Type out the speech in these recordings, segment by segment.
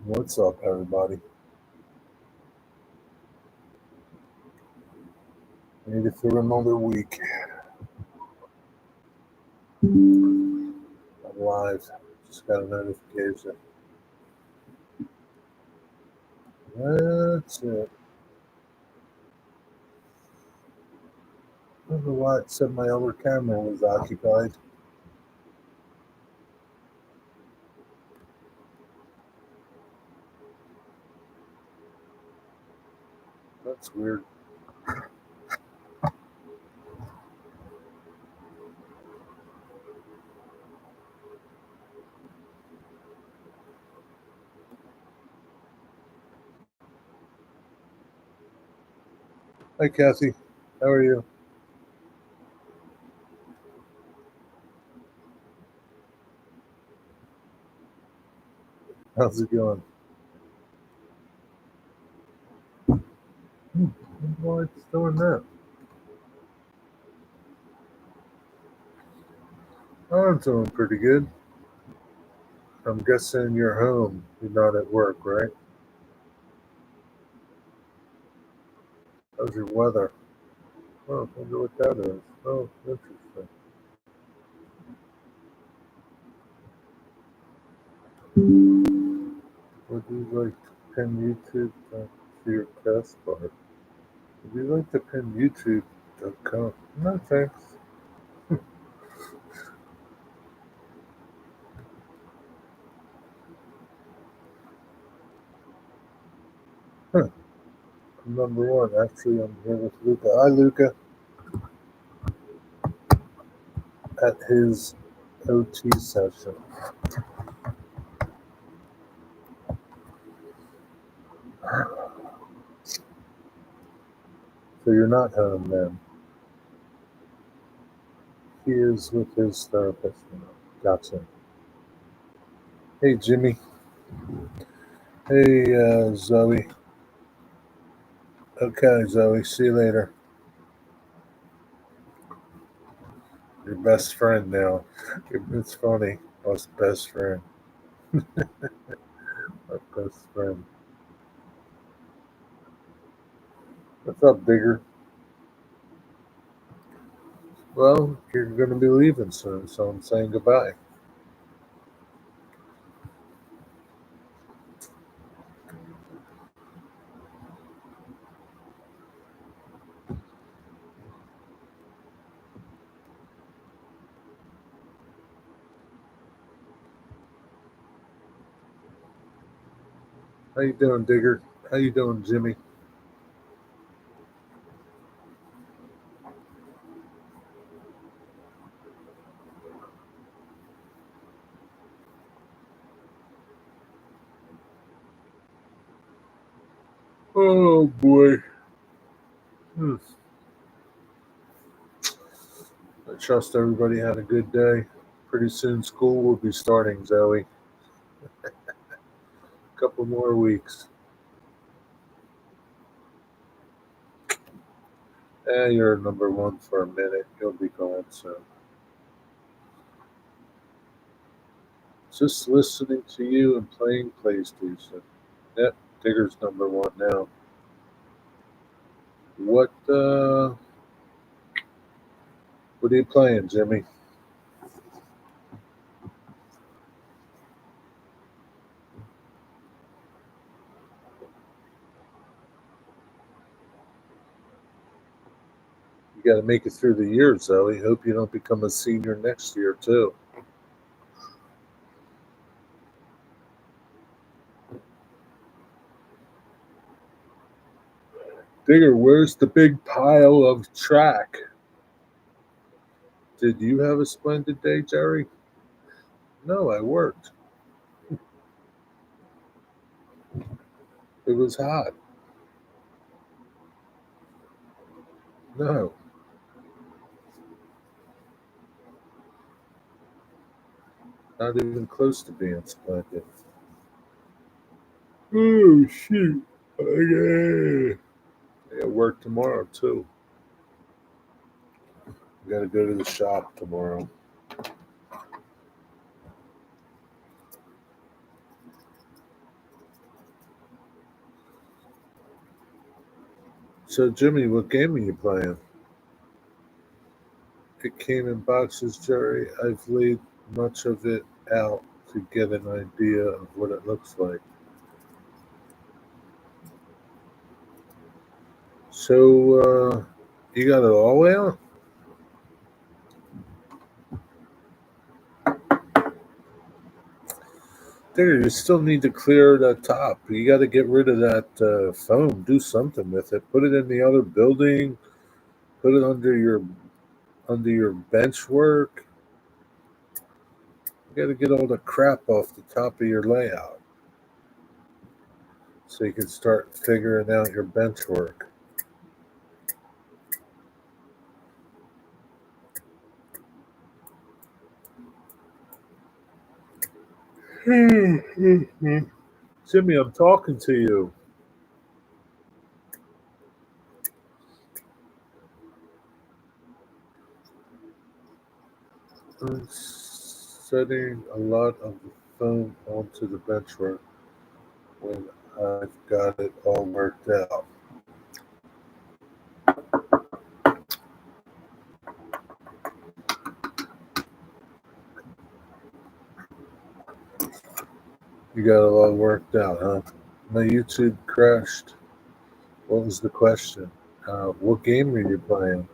What's up, everybody? Made it through another week. I'm live. Just got a notification. That's it. I don't know why it said my other camera was occupied. That's weird. Hi, Kathy. How are you? How's it going? Why it's doing that? Oh, I'm doing pretty good. I'm guessing you're home. You're not at work, right? How's your weather? Oh, I wonder what that is. Oh, interesting. Would you like to pin YouTube to your taskbar? Would you like to pin YouTube.com? No, thanks. Huh. Number one. Actually, I'm here with Luca. Hi, Luca. At his OT session. So you're not home then. He is with his therapist now. Gotcha. Hey, Jimmy. Hey, Zoe. Okay, Zoe. See you later. Your best friend now. It's funny. Us best friend. Our best friend. What's up, Digger? Well, you're going to be leaving soon, so I'm saying goodbye. How you doing, Digger? How you doing, Jimmy? Oh boy. Hmm. I trust everybody had a good day. Pretty soon school will be starting, Zoe. A couple more weeks. You're number one for a minute. You'll be gone soon. Just listening to you and playing PlayStation. Yep, Digger's number one now. What are you playing, Jimmy? You got to make it through the year, Zoe. Hope you don't become a senior next year too. Digger, where's the big pile of track? Did you have a splendid day, Jerry? No, I worked. It was hot. No, not even close to being splendid. Oh, shoot. Okay. I got work tomorrow, too. I got to go to the shop tomorrow. So, Jimmy, what game are you playing? It came in boxes, Jerry. I've laid much of it out to get an idea of what it looks like. So, you got it all out? There, you still need to clear the top. You got to get rid of that foam. Do something with it. Put it in the other building. Put it under your bench work. You got to get all the crap off the top of your layout so you can start figuring out your bench work. Jimmy, I'm talking to you. I'm setting a lot of the foam onto the benchwork when I've got it all worked out. You got it all worked out, huh? My YouTube crashed. What was the question? What game are you playing?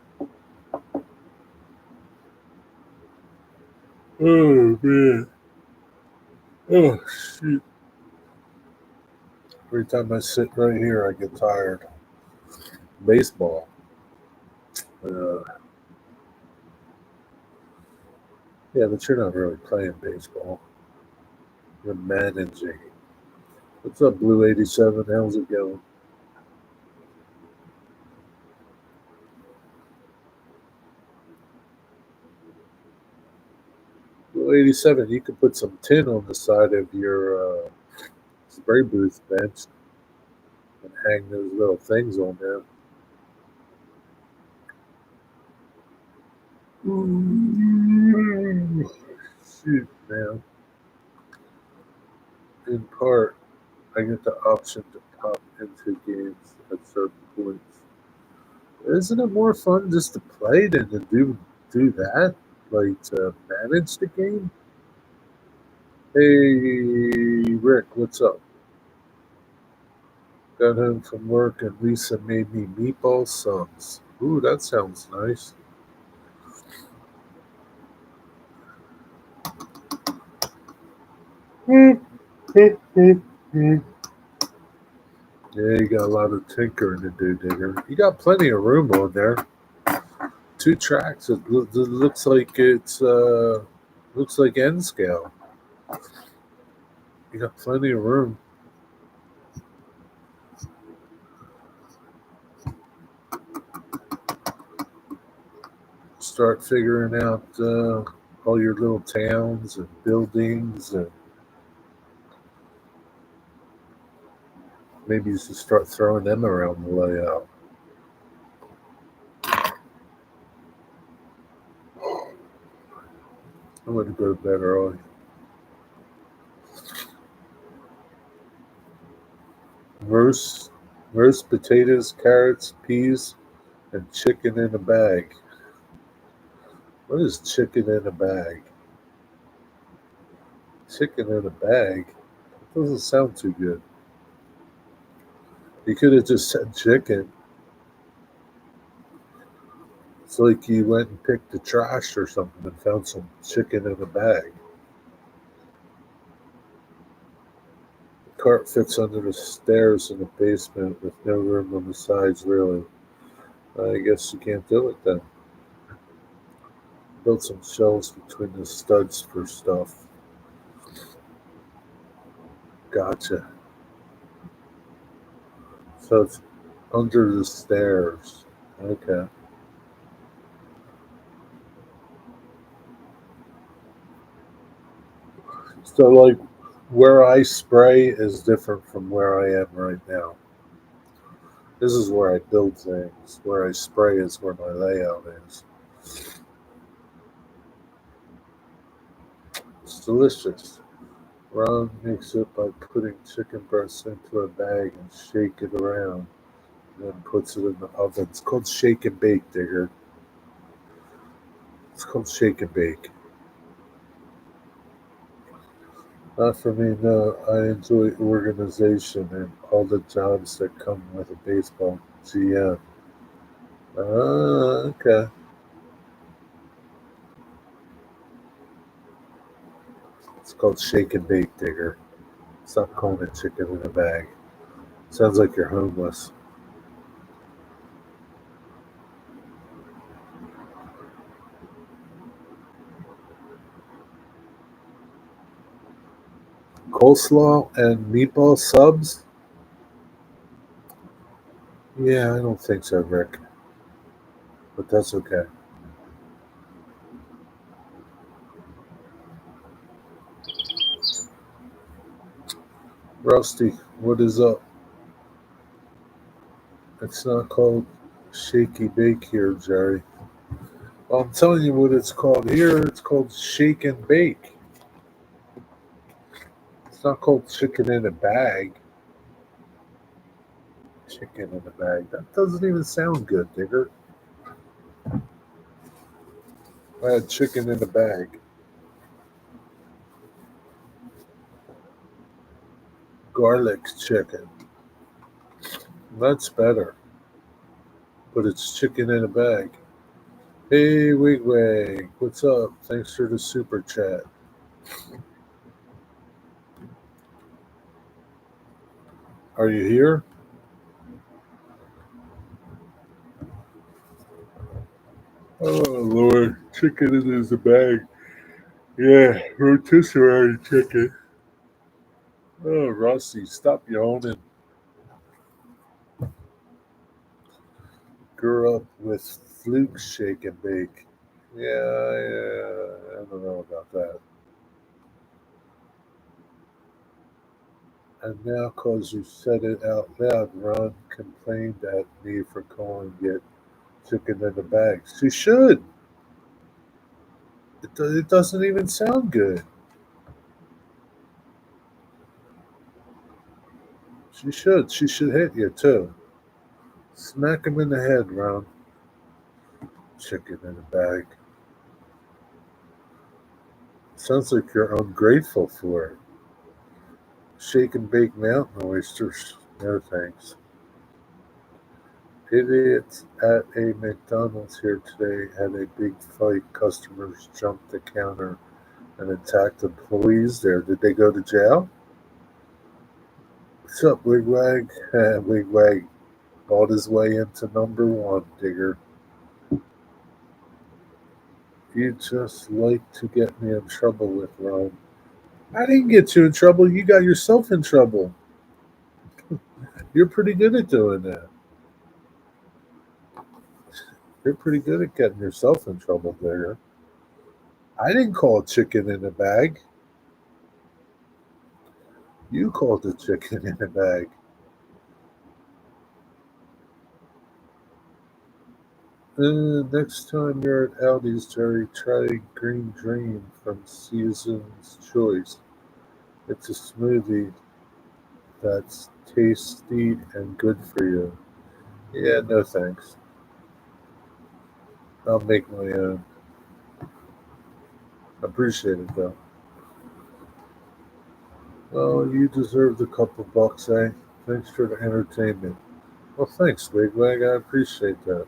Oh man! Oh shoot! Every time I sit right here, I get tired. Baseball. Uh, yeah, but you're not really playing baseball. You're managing. What's up, Blue 87? How's it going? Blue 87, you could put some tin on the side of your spray booth bench and hang those little things on there. Shoot, man. In part, I get the option to pop into games at certain points. Isn't it more fun just to play than to do that? Like to manage the game? Hey, Rick, what's up? Got home from work and Lisa made me meatball subs. Ooh, that sounds nice. Yeah, you got a lot of tinkering to do, Digger. You got plenty of room on there. Two tracks. It looks like looks like N scale. You got plenty of room. Start figuring out all your little towns and buildings, and maybe you should start throwing them around the layout. I'm going to go to bed early. Roast, roast potatoes, carrots, peas, and chicken in a bag. What is chicken in a bag? Chicken in a bag? That doesn't sound too good. You could have just said chicken. It's like you went and picked the trash or something and found some chicken in a bag. The cart fits under the stairs in the basement with no room on the sides, really. I guess you can't do it then. Build some shelves between the studs for stuff. Gotcha. So it's under the stairs. Okay. So, like, where I spray is different from where I am right now. This is where I build things. Where I spray is where my layout is. It's delicious. Ron makes it by putting chicken breasts into a bag and shake it around. and then puts it in the oven. It's called shake and bake, Digger. It's called shake and bake. Not for me, no. I enjoy organization and all the jobs that come with a baseball GM. Ah, okay. It's called shake and bake, Digger. Stop calling it chicken in a bag. Sounds like you're homeless. Coleslaw and meatball subs? Yeah, I don't think so, Rick. But that's okay. Rusty, what is up? It's not called shaky bake here, Jerry. Well, I'm telling you what it's called here. It's called shake and bake. It's not called chicken in a bag. Chicken in a bag. That doesn't even sound good, Digger. I had chicken in a bag. Garlic chicken. That's better. But it's chicken in a bag. Hey, Wigwag. What's up? Thanks for the super chat. Are you here? Oh, Lord. Chicken in a bag. Yeah, rotisserie chicken. Oh, Rossi, stop yawning. Grew up with fluke shake and bake. Yeah, yeah, I don't know about that. And now, cause you said it out loud, Ron complained at me for calling it chicken in a bag. She should. It doesn't even sound good. She should. She should hit you too. Smack him in the head, Ron. Chicken in a bag. Sounds like you're ungrateful for it. Shake and bake mountain oysters. No thanks. Idiots at a McDonald's here today had a big fight. Customers jumped the counter and attacked employees there. Did they go to jail? What's up, Wigwag? Wigwag bought his way into number one, Digger. You just like to get me in trouble with, Ron. I didn't get you in trouble. You got yourself in trouble. You're pretty good at doing that. You're pretty good at getting yourself in trouble, Digger. I didn't call it chicken in a bag. You called it chicken in a bag. Next time you're at Aldi's, Jerry, try Green Dream from Season's Choice. It's a smoothie that's tasty and good for you. Yeah, no thanks. I'll make my own. Appreciate it though. Well, you deserved a couple bucks, eh? Thanks for the entertainment. Well, thanks, Wigwag. I appreciate that.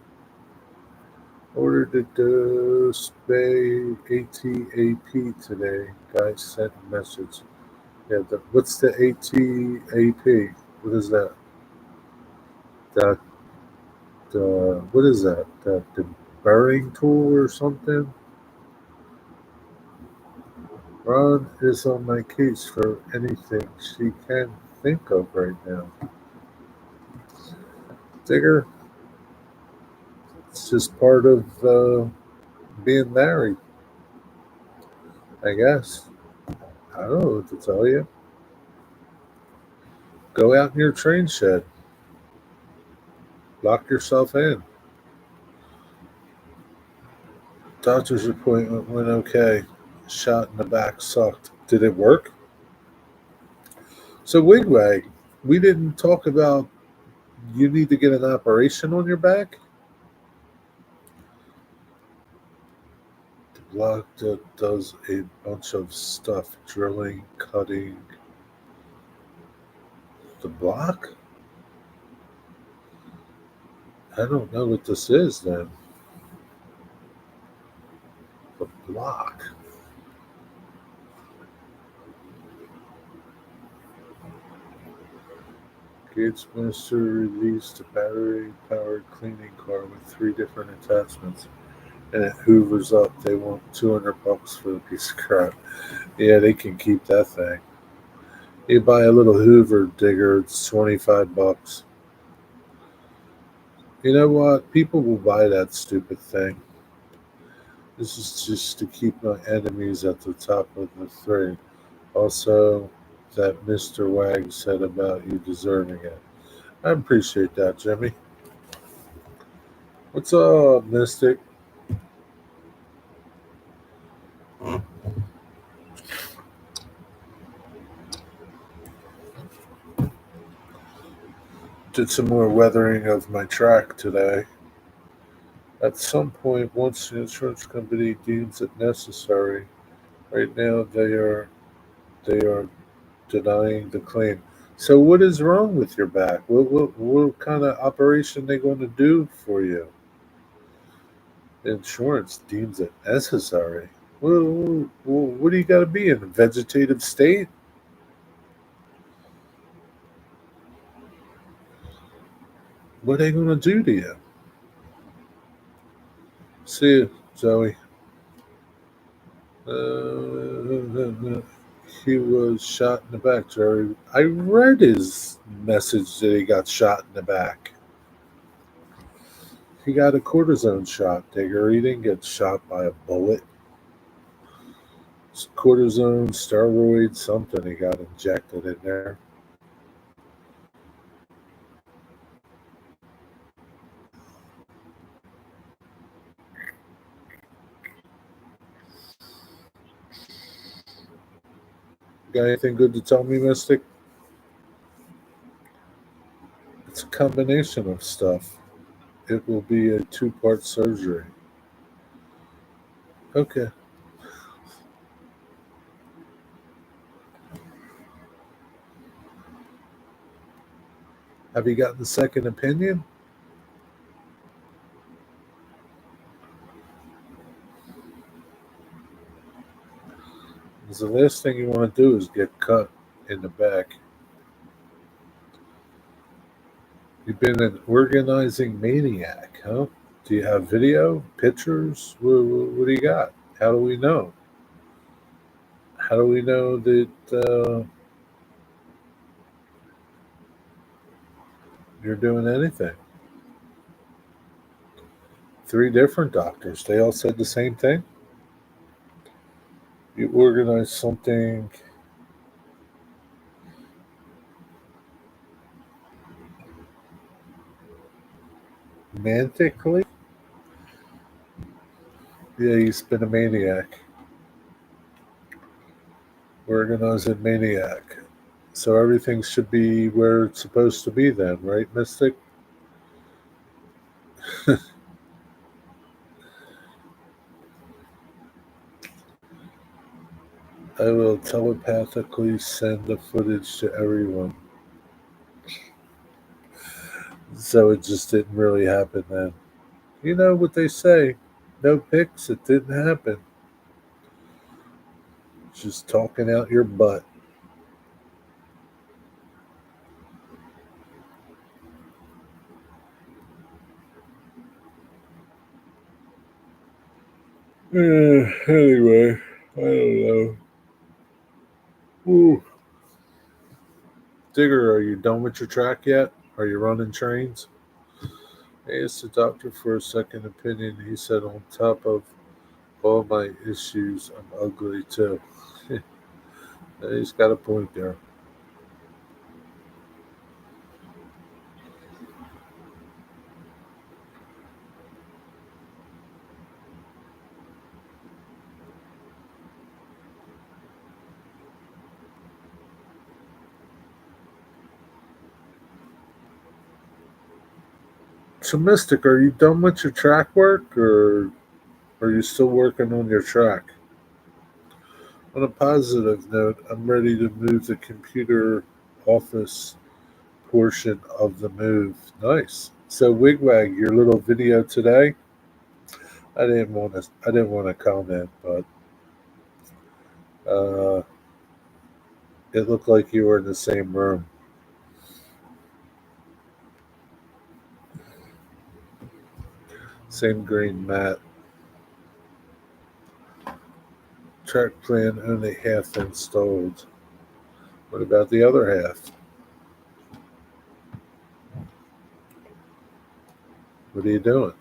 Ordered a dose bay ATAP today. Guy sent a message. Yeah, what's the ATAP? What is that? That what is that? That the burying tool or something? Ron is on my case for anything she can think of right now. Digger, it's just part of being married, I guess. I don't know what to tell you. Go out in your train shed. Lock yourself in. Doctor's appointment went okay. Shot in the back sucked. Did it work? So, Wigwag, we didn't talk about You need to get an operation on your back? The block that does a bunch of stuff drilling, cutting. The block? I don't know what this is then. The block. Gates Minister released a battery powered cleaning car with three different attachments and it hoovers up. They want $200 for the piece of crap. Yeah, they can keep that thing. You buy a little Hoover digger, it's $25. You know what? People will buy that stupid thing. This is just to keep my enemies at the top of the three. Also, that Mr. Wag said about you deserving it. I appreciate that, Jimmy. What's up, Mystic? Did some more weathering of my track today. At some point, once the insurance company deems it necessary, right now they are denying the claim. So, what is wrong with your back? What kind of operation they going to do for you? Insurance deems it necessary. What do you got to be in a vegetative state? What are they going to do to you? See you, Zoe. He was shot in the back, Jerry. I read his message that he got shot in the back. He got a cortisone shot, Digger. He didn't get shot by a bullet. It's cortisone, steroids, something he got injected in there. Got anything good to tell me, Mystic? It's a combination of stuff. It will be a two-part surgery. Okay. Have you gotten the second opinion? Because the last thing you want to do is get cut in the back. You've been an organizing maniac, huh? Do you have video, pictures? What do you got? How do we know? How do we know that you're doing anything? Three different doctors. They all said the same thing. You organized something romantically. Yeah, he's been a maniac. Organizing maniac. So everything should be where it's supposed to be then, right, Mystic? I will telepathically send the footage to everyone. So it just didn't really happen then. You know what they say? No pics, it didn't happen. Just talking out your butt. Anyway, I don't know. Ooh. Digger, are you done with your track yet? Are you running trains? I asked the doctor for a second opinion. He said, on top of all my issues, I'm ugly too. He's got a point there. So, Mystic, are you done with your track work, or are you still working on your track? On a positive note, I'm ready to move the computer office portion of the move. Nice. So, Wigwag, your little video today. I didn't want to comment, but uh, it looked like you were in the same room. Same green mat. Track plan only half installed. What about the other half? What are you doing?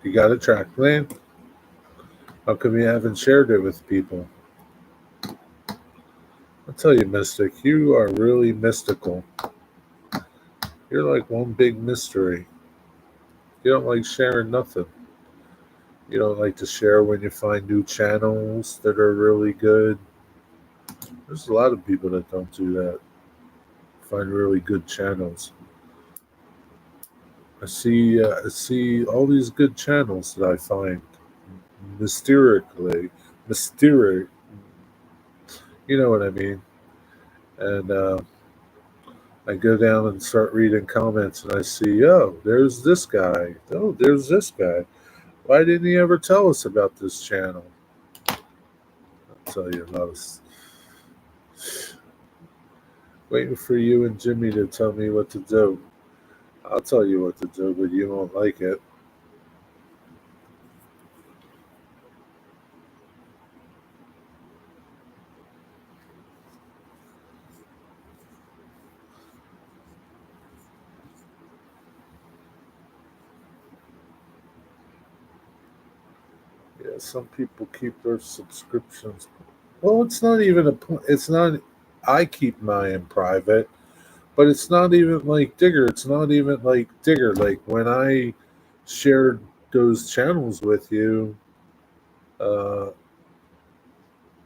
You got a track plan? How come you haven't shared it with people? I'll tell you, Mystic, you are really mystical. You're like one big mystery. You don't like sharing nothing. You don't like to share when you find new channels that are really good. There's a lot of people that don't do that. Find really good channels. I see all these good channels that I find mysterically, mysteric. You know what I mean? And I go down and start reading comments, and I see, oh, there's this guy. Oh, there's this guy. Why didn't he ever tell us about this channel? I'll tell you about this. Waiting for you and Jimmy to tell me what to do. I'll tell you what to do, but you won't like it. Yeah, some people keep their subscriptions. Well, it's not even a point. It's not. I keep mine private, but it's not even like Digger. It's not even like Digger. Like when I shared those channels with you, uh,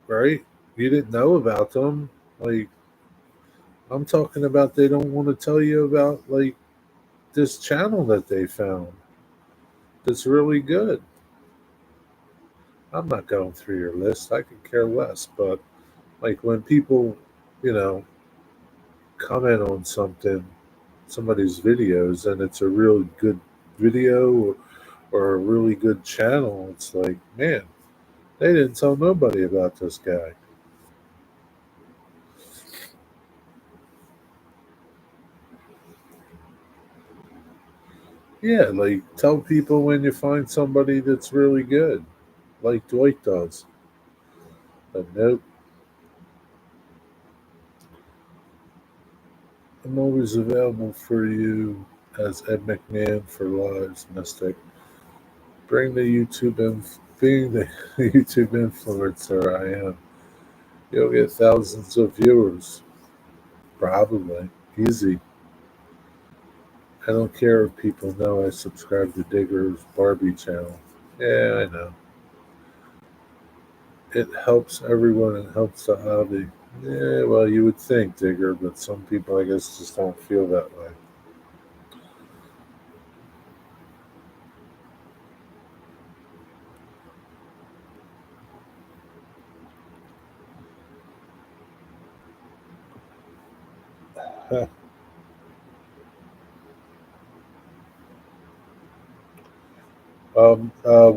right? You didn't know about them. Like I'm talking about, they don't want to tell you about like this channel that they found that's really good. I'm not going through your list. I could care less. But like when people, you know, comment on somebody's videos, and it's a real good video, or a really good channel, it's like, man, they didn't tell nobody about this guy. Yeah, like tell people when you find somebody that's really good, like Dwight does. But nope, I'm always available for you as Ed McMahon for lives, Mystic. Bring the being the YouTube influencer I am. You'll get thousands of viewers, probably easy. I don't care if people know I subscribe to Digger's Barbie channel. Yeah, I know. It helps everyone and helps the hobby. Yeah, well, you would think, Digger, but some people, I guess, just don't feel that way.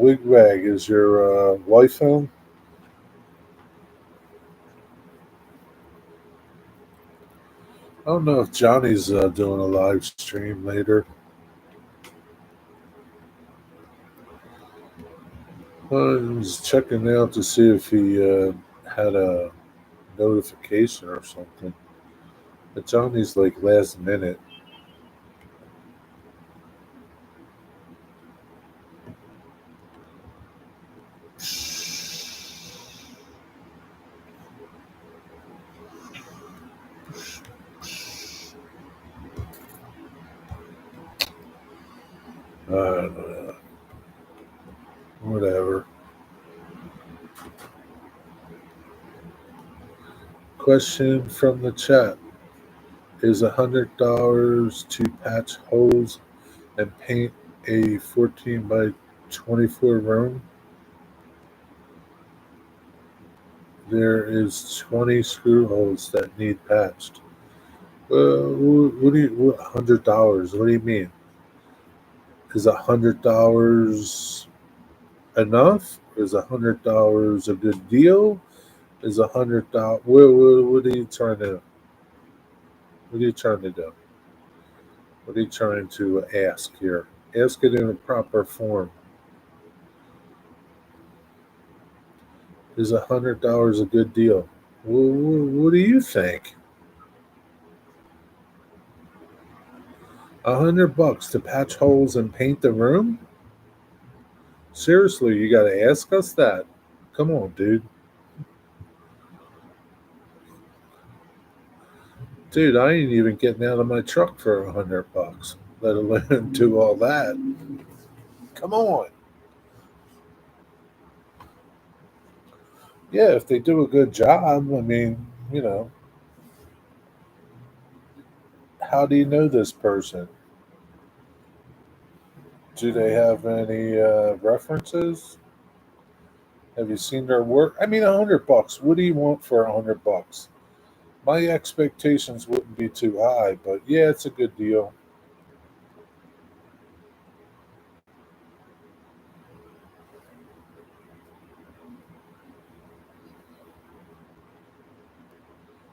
Wigwag, is your wife home? I don't know if Johnny's doing a live stream later. I was checking out to see if he had a notification or something. But Johnny's like last minute. Uh, Whatever. Question from the chat: Is $100 to patch holes and paint a 14 by 24 room, there is 20 screw holes that need patched. What do you? $100? What do you mean? Is $100 enough? Is $100 a good deal? Is $100? What are you trying to? What are you trying to do? What are you trying to ask here? Ask it in a proper form. Is $100 a good deal? What do you think? $100 to patch holes and paint the room? Seriously, you got to ask us that. Come on, dude. Dude, I ain't even getting out of my truck for $100, let alone do all that. Come on. Yeah, if they do a good job, I mean, how do you know this person? Do they have any references? Have you seen their work? I mean, $100. What do you want for $100? My expectations wouldn't be too high, but yeah, it's a good deal.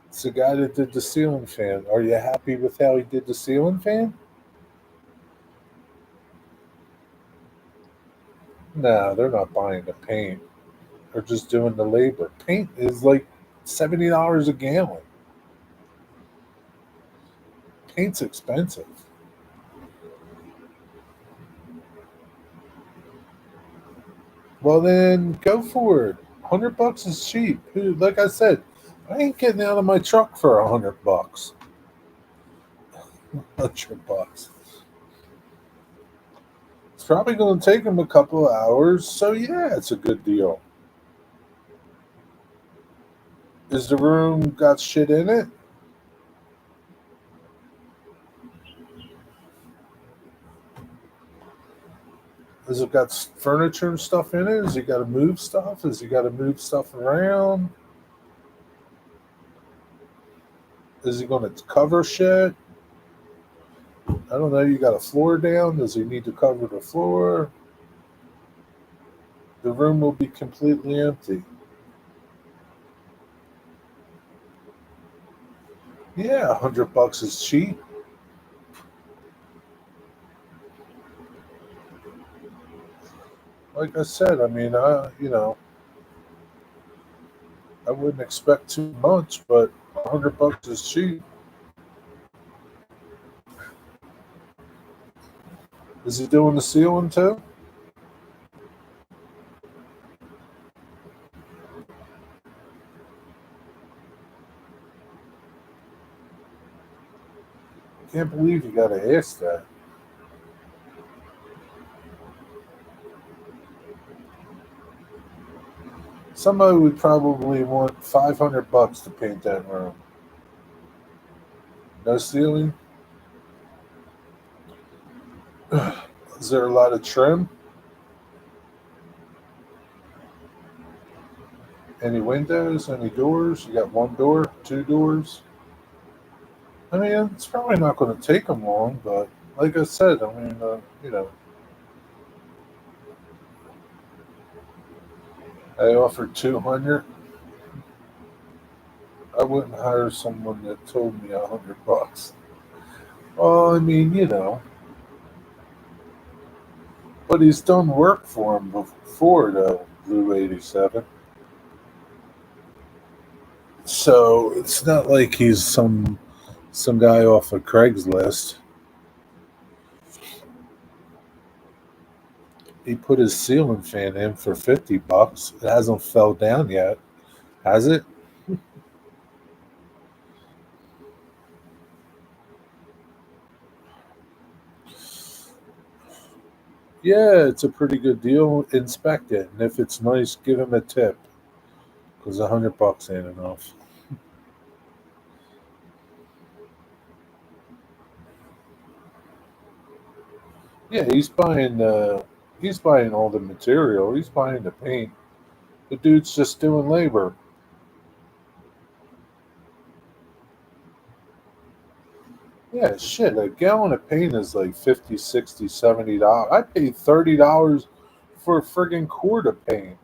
It's the guy that did the ceiling fan. Are you happy with how he did the ceiling fan? No, they're not buying the paint. They're just doing the labor. Paint is like $70 a gallon. Paint's expensive. Well, then go for it. $100 is cheap. Like I said, I ain't getting out of my truck for $100. $100. It's probably going to take him a couple of hours. So yeah, it's a good deal. Is the room got shit in it? Has it got furniture and stuff in it? Has he got to move stuff? Has he got to move stuff around? Is he going to cover shit? I don't know. You got a floor down. Does he need to cover the floor? The room will be completely empty. Yeah, $100 is cheap. Like I said, I mean, I wouldn't expect too much, but $100 is cheap. Is he doing the ceiling too? Can't believe you got to ask that. Somebody would probably want $500 to paint that room. No ceiling. Is there a lot of trim? Any windows? Any doors? You got one door, two doors? I mean, it's probably not going to take them long, but like I said, I mean, I offered 200. I wouldn't hire someone that told me $100. Well, I mean, but he's done work for him before, though, Blue 87. So it's not like he's some guy off of Craigslist. He put his ceiling fan in for $50. It hasn't fell down yet, has it? Yeah, it's a pretty good deal. Inspect it, and if it's nice, give him a tip because $100 ain't enough. Yeah, he's buying all the material. He's buying the paint. The dude's just doing labor. Yeah, shit. A gallon of paint is like 50, 60, $70. I paid $30 for a friggin' quart of paint.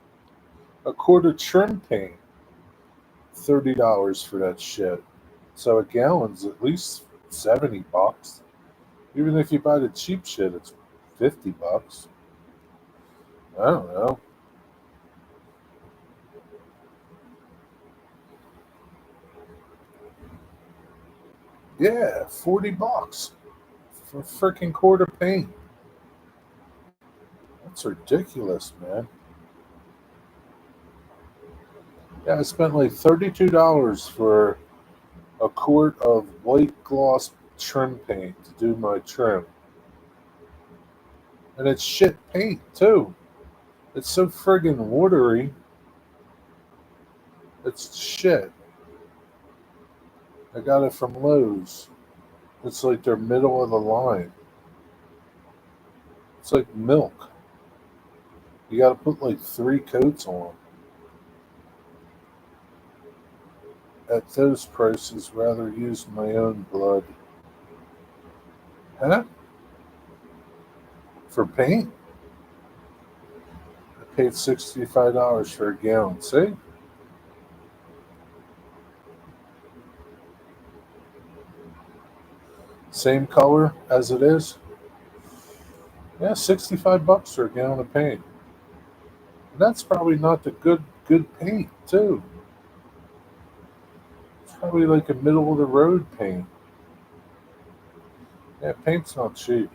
A quart of trim paint. $30 for that shit. So a gallon's at least $70. Even if you buy the cheap shit, it's $50. I don't know. Yeah, $40 for a freaking quart of paint. That's ridiculous, man. Yeah, I spent like $32 for a quart of white gloss trim paint to do my trim. And it's shit paint too. It's so friggin' watery. It's shit. I got it from Lowe's. It's like their middle of the line. It's like milk. You got to put like 3 coats on. At those prices, rather use my own blood. Huh? For paint? I paid $65 for a gallon. See? Same color as it is. Yeah, $65 for a gallon of paint. And that's probably not the good paint too. It's probably like a middle of the road paint. Yeah, paint's not cheap.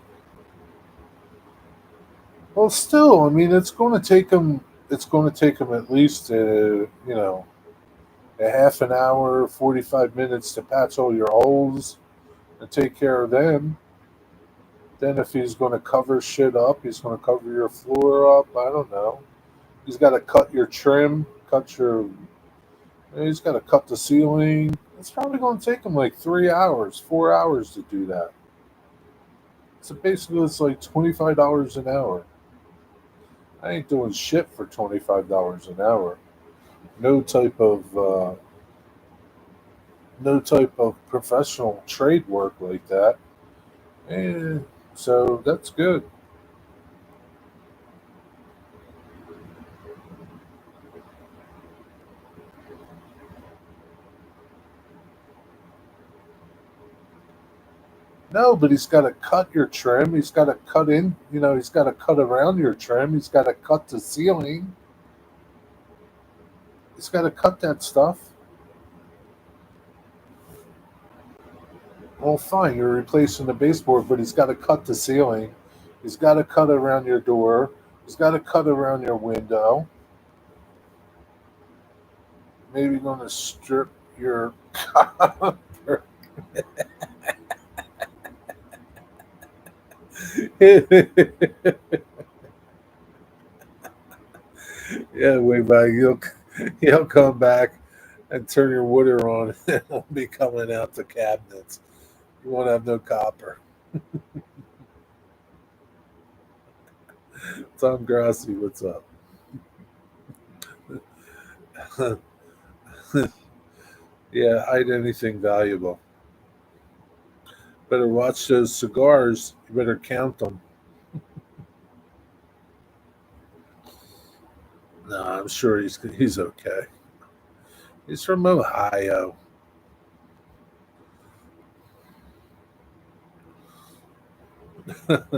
Well, still, I mean, it's going to take them. It's going to take them at least, a half an hour, 45 minutes to patch all your holes and take care of them. Then, if he's going to cover shit up, he's going to cover your floor up. I don't know. He's got to cut your trim, cut your. He's got to cut the ceiling. It's probably going to take him like 3 hours, 4 hours to do that. So basically, it's like $25 an hour. I ain't doing shit for $25 an hour. No type of no type of professional trade work like that. And so that's good. No, but he's got to cut your trim. He's got to cut in. He's got to cut around your trim. He's got to cut the ceiling. He's got to cut that stuff. Well, fine, you're replacing the baseboard, but he's got to cut the ceiling. He's got to cut around your door. He's got to cut around your window. Maybe going to strip your copper. Yeah, way back. He'll come back and turn your water on. And it'll be coming out the cabinets. You won't have no copper. Tom Grassi, what's up? Yeah, hide anything valuable. Better watch those cigars. You better count them. No, I'm sure he's okay. He's from Ohio. uh,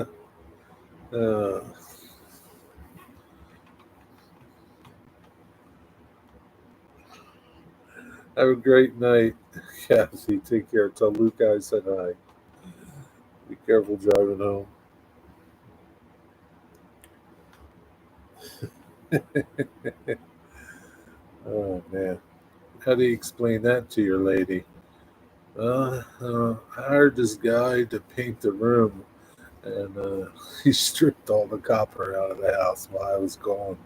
have a great night, Kathy. Take care. Tell Luke I said hi. Be careful driving home. Oh man, how do you explain that to your lady? I hired this guy to paint the room, and he stripped all the copper out of the house while I was gone.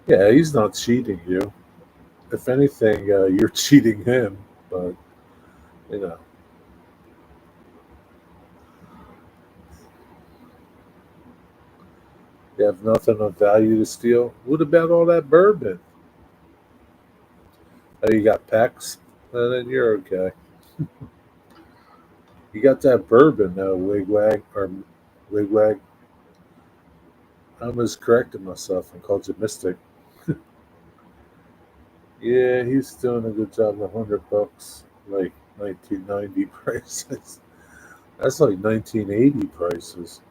Yeah, he's not cheating you. If anything, you're cheating him. But you know, You have nothing of value to steal. What about all that bourbon? Oh, you got packs? Then you're okay. You got that bourbon though, wigwag or wigwag. I almost corrected myself and called you Mystic. Yeah, he's doing a good job. $100, like 1990 prices. That's like 1980 prices.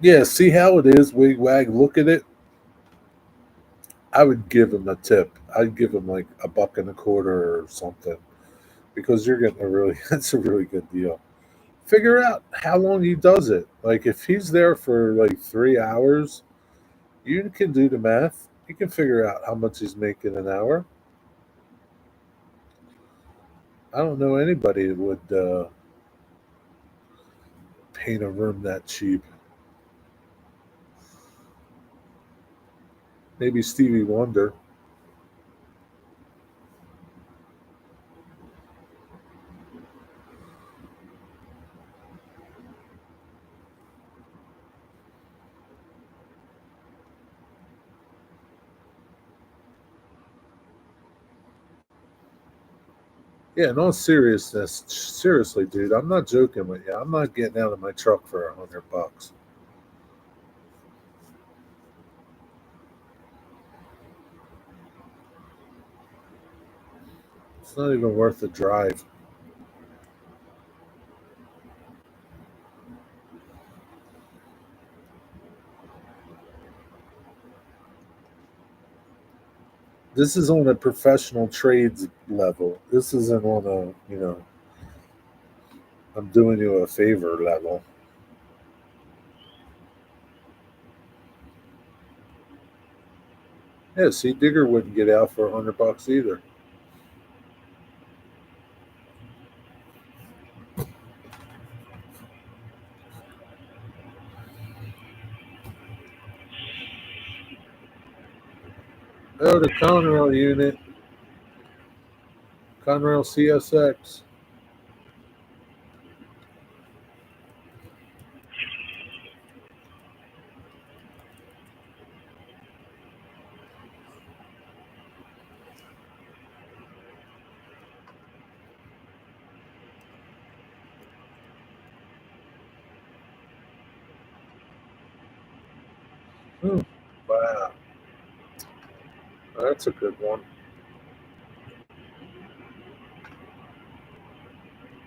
Yeah, see how it is, wigwag. Look at it. I would give him a tip. I'd give him like a buck and a quarter or something because you're getting a really that's a really good deal. Figure out how long he does it. Like if he's there for like 3 hours, you can do the math. You can figure out how much he's making an hour. I don't know anybody that would paint a room that cheap. Maybe Stevie Wonder. Yeah, in all seriousness, seriously, dude, I'm not joking with you. I'm not getting out of my truck for $100. It's not even worth the drive. This is on a professional trades level. This isn't on a, I'm doing you a favor level. Yeah, see, Digger wouldn't get out for $100 either. Oh, the Conrail unit, Conrail CSX. Hmm. Wow, that's a good one.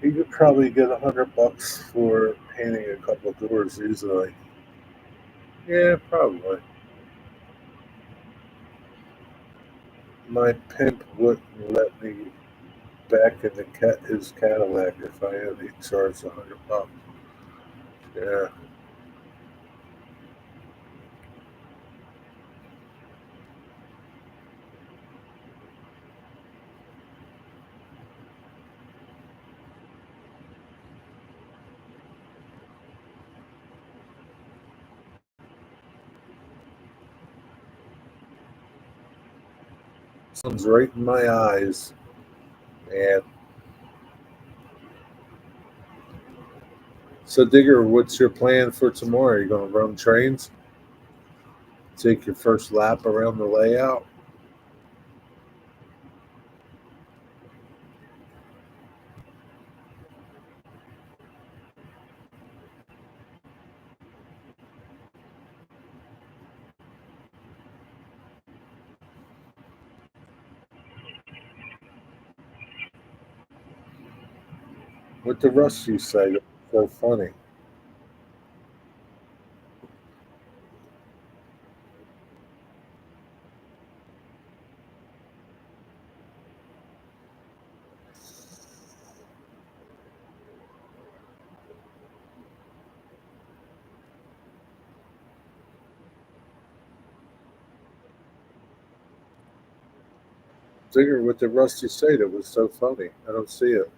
You could probably get $100 for painting a couple of doors easily. Yeah, probably. My pimp wouldn't let me back in his Cadillac if I only charged $100. Yeah, sun's right in my eyes. And so, Digger, what's your plan for tomorrow? Are you going to run trains? Take your first lap around the layout with the rust you say. That's so funny. Digger, with the rust you say, that was so funny. I don't see it.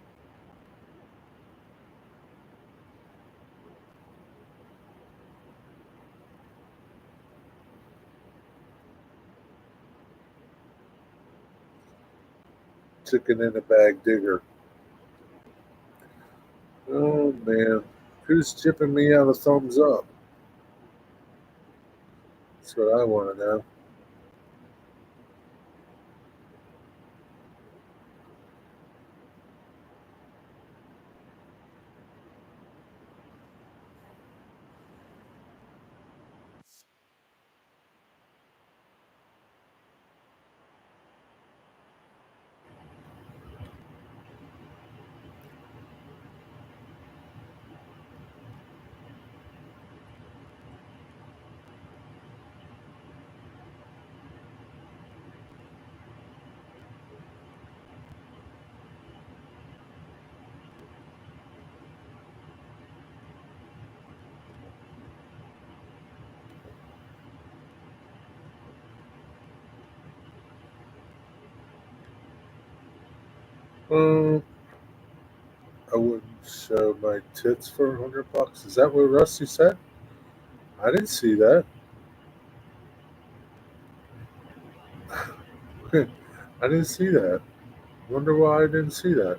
Chicken in a bag, Digger. Who's chipping me out a thumbs up? That's what I want to know. Um, I wouldn't show my tits for $100. Is that what Rusty said? I didn't see that. I didn't see that. Wonder why I didn't see that.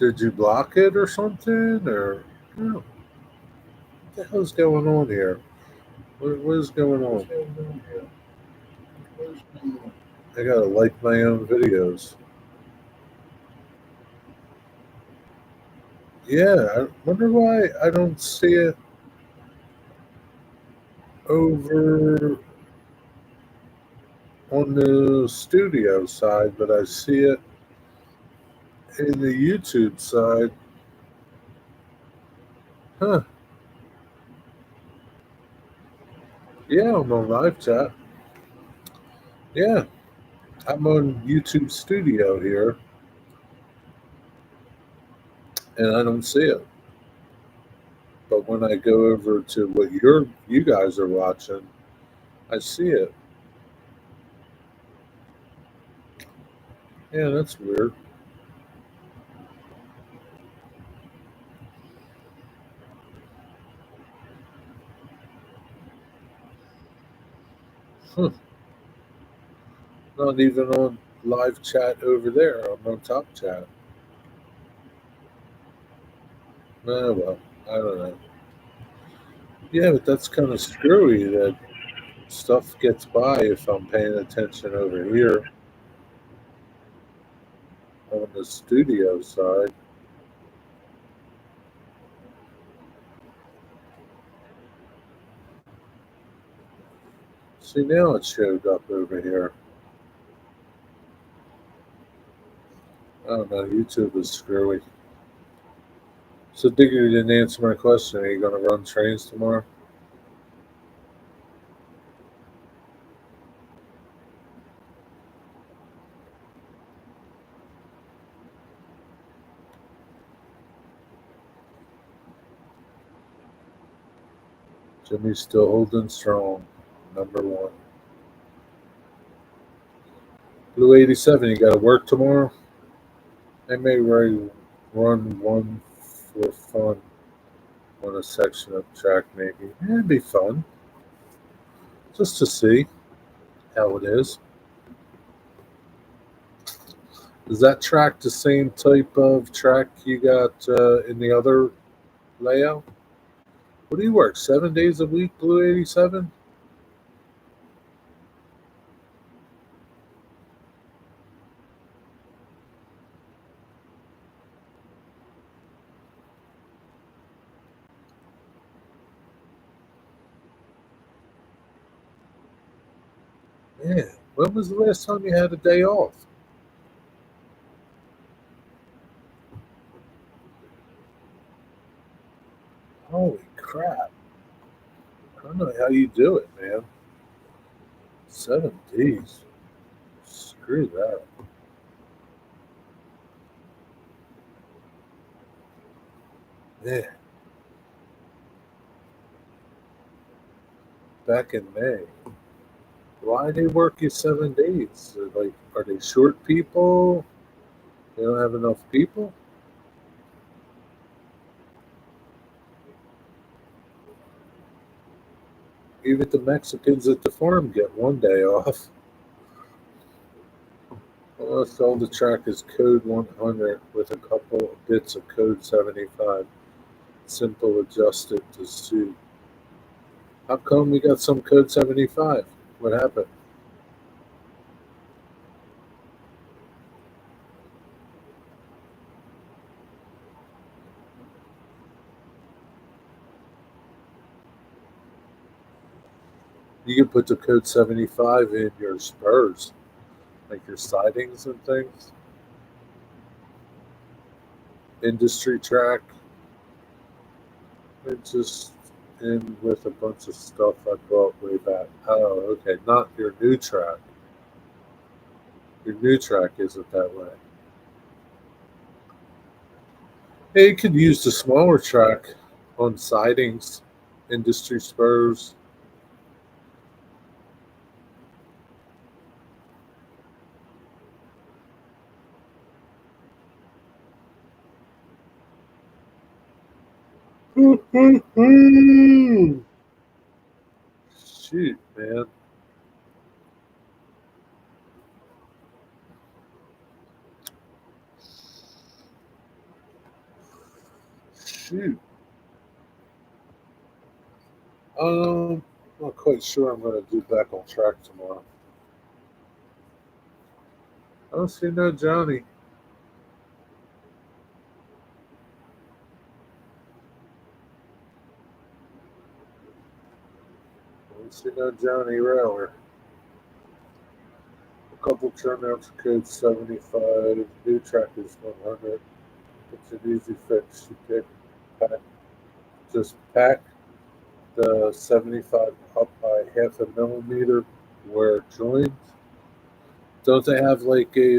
Did you block it or something? Or what the hell's going on here? What is going on? I gotta like my own videos. Yeah, I wonder why I don't see it over on the studio side, but I see it in the YouTube side. Huh. Yeah, I'm on live chat. Yeah, I'm on YouTube Studio here, and I don't see it. But when I go over to what you guys are watching, I see it. Yeah, that's weird. Huh. Not even on live chat over there. I'm on top chat. Oh well, I don't know. Yeah, but that's kind of screwy that stuff gets by if I'm paying attention over here on the studio side. See, now it showed up over here. I don't know. YouTube is screwy. So, Digger didn't answer my question. Are you going to run trains tomorrow? Jimmy's still holding strong. Number one. Blue 87, you got to work tomorrow? I may run one for fun on a section of track, maybe. Yeah, it'd be fun. Just to see how it is. Is that track the same type of track you got in the other layout? What do you work? 7 days a week, Blue 87? Yeah. When was the last time you had a day off? Holy crap. I don't know how you do it, man. 7 days. Screw that. Yeah. Back in May. Why they work you 7 days? Like, are they short people? They don't have enough people? Even the Mexicans at the farm get one day off. So the track is code 100 with a couple of bits of code 75. Simple adjusted to suit. How come we got some code 75? What happened? You can put the code 75 in your spurs, like your sidings and things. Industry track. It's just in with a bunch of stuff I bought way back. Oh, okay. Not your new track. Your new track isn't that way. Hey, you could use the smaller track on sidings, industry spurs. Shoot, man. Shoot. Not quite sure I'm going to do back on track tomorrow. I don't see no Johnny. I don't see no Johnny Railer. A couple turnouts code 75. New track is 100. It's an easy fix. You pick, pack, just pack the 75 up by half a millimeter where it joins. Don't they have like a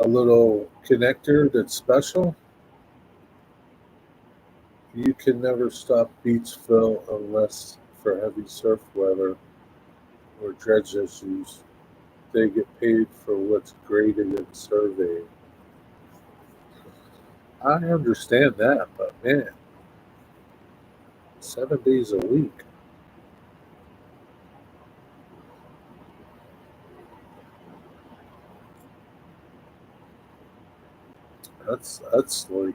little connector that's special? You can never stop beach fill unless for heavy surf weather or dredge issues. They get paid for what's graded and surveyed. I understand that, but man, 7 days a week. That's like,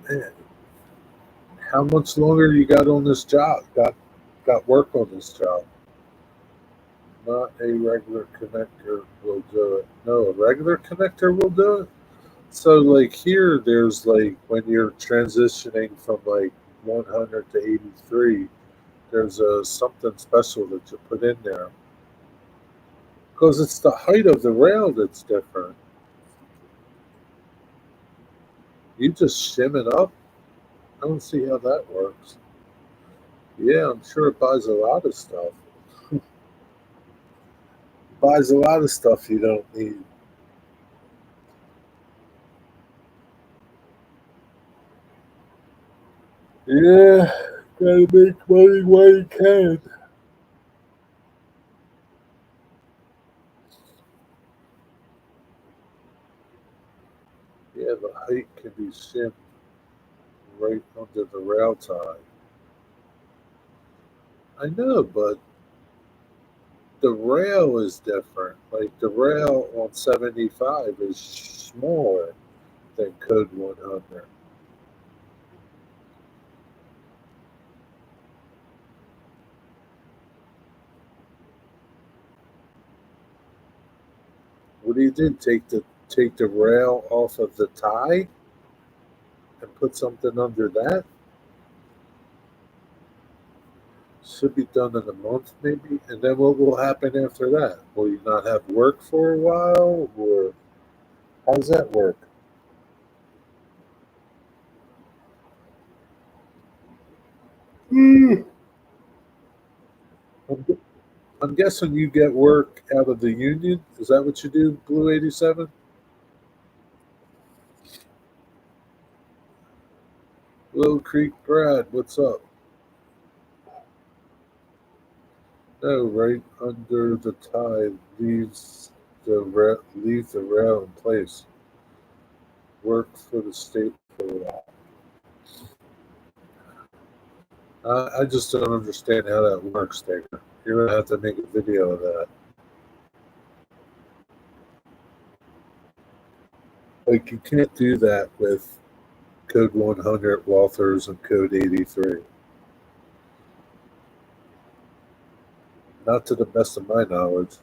man, how much longer you got on this job? Got work on this job. Not a regular connector will do it. No, a regular connector will do it. So like here, there's like when you're transitioning from like 100 to 83, there's a something special that you put in there because it's the height of the rail that's different. You just shim it up. I don't see how that works. Yeah, I'm sure it buys a lot of stuff. Buys a lot of stuff you don't need. Yeah, gotta make money while you can. Yeah, the height can be shimmed right under the rail tie. I know, but the rail is different. Like the rail on 75 is smaller than Code 100. What do you do? Take the rail off of the tie and put something under that? Should be done in a month, maybe. And then what will happen after that? Will you not have work for a while, or how does that work? Hmm. I'm, gu- I'm guessing you get work out of the union. Is that what you do, Blue 87? Little Creek Brad, what's up? No, right under the tie leaves the rail in place. Work for the state for a while. I just don't understand how that works, there. You're gonna have to make a video of that. Like you can't do that with Code 100 Walthers and Code 83. Not to the best of my knowledge.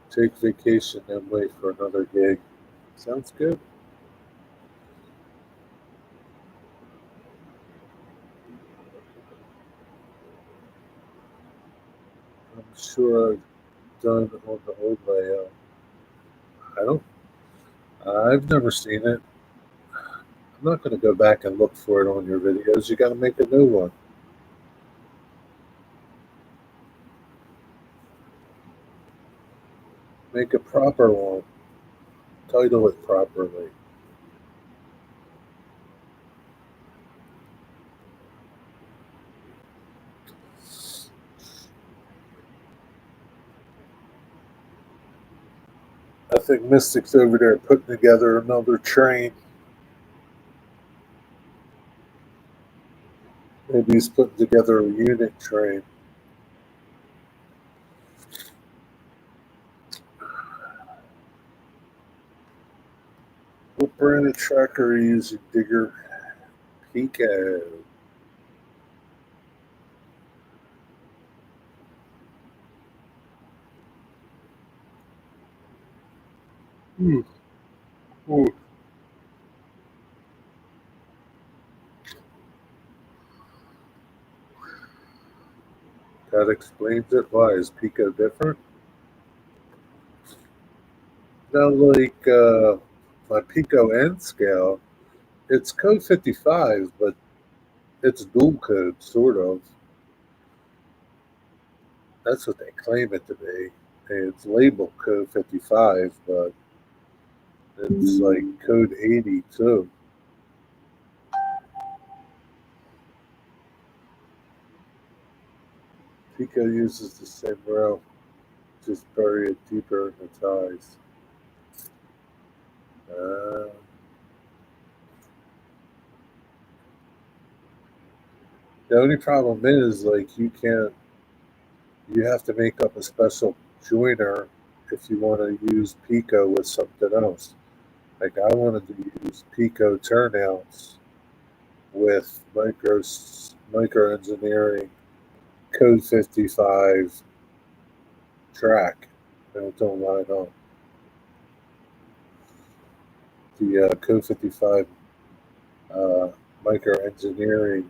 Take vacation and wait for another gig. Sounds good. I'm sure I've done on the old layout. I don't. I've never seen it. I'm not going to go back and look for it on your videos. You got to make a new one. Make a proper one. Title it properly. I think Mystic's over there putting together another train. Maybe he's putting together a unit train. What brand of tracker are you using, Digger? Pico. Hmm. Hmm. That explains it. Why is Pico different? Now, like my Pico N scale, it's code 55, but it's dual code, sort of. That's what they claim it to be. It's labeled code 55, but it's like code 80 too. Pico uses the same rail, just bury it deeper in the ties. Uh, the only problem is, like, you have to make up a special joiner if you want to use Pico with something else. Like, I wanted to use Pico turnouts with micro engineering code 55 track, and it don't line up. The code 55 uh, micro engineering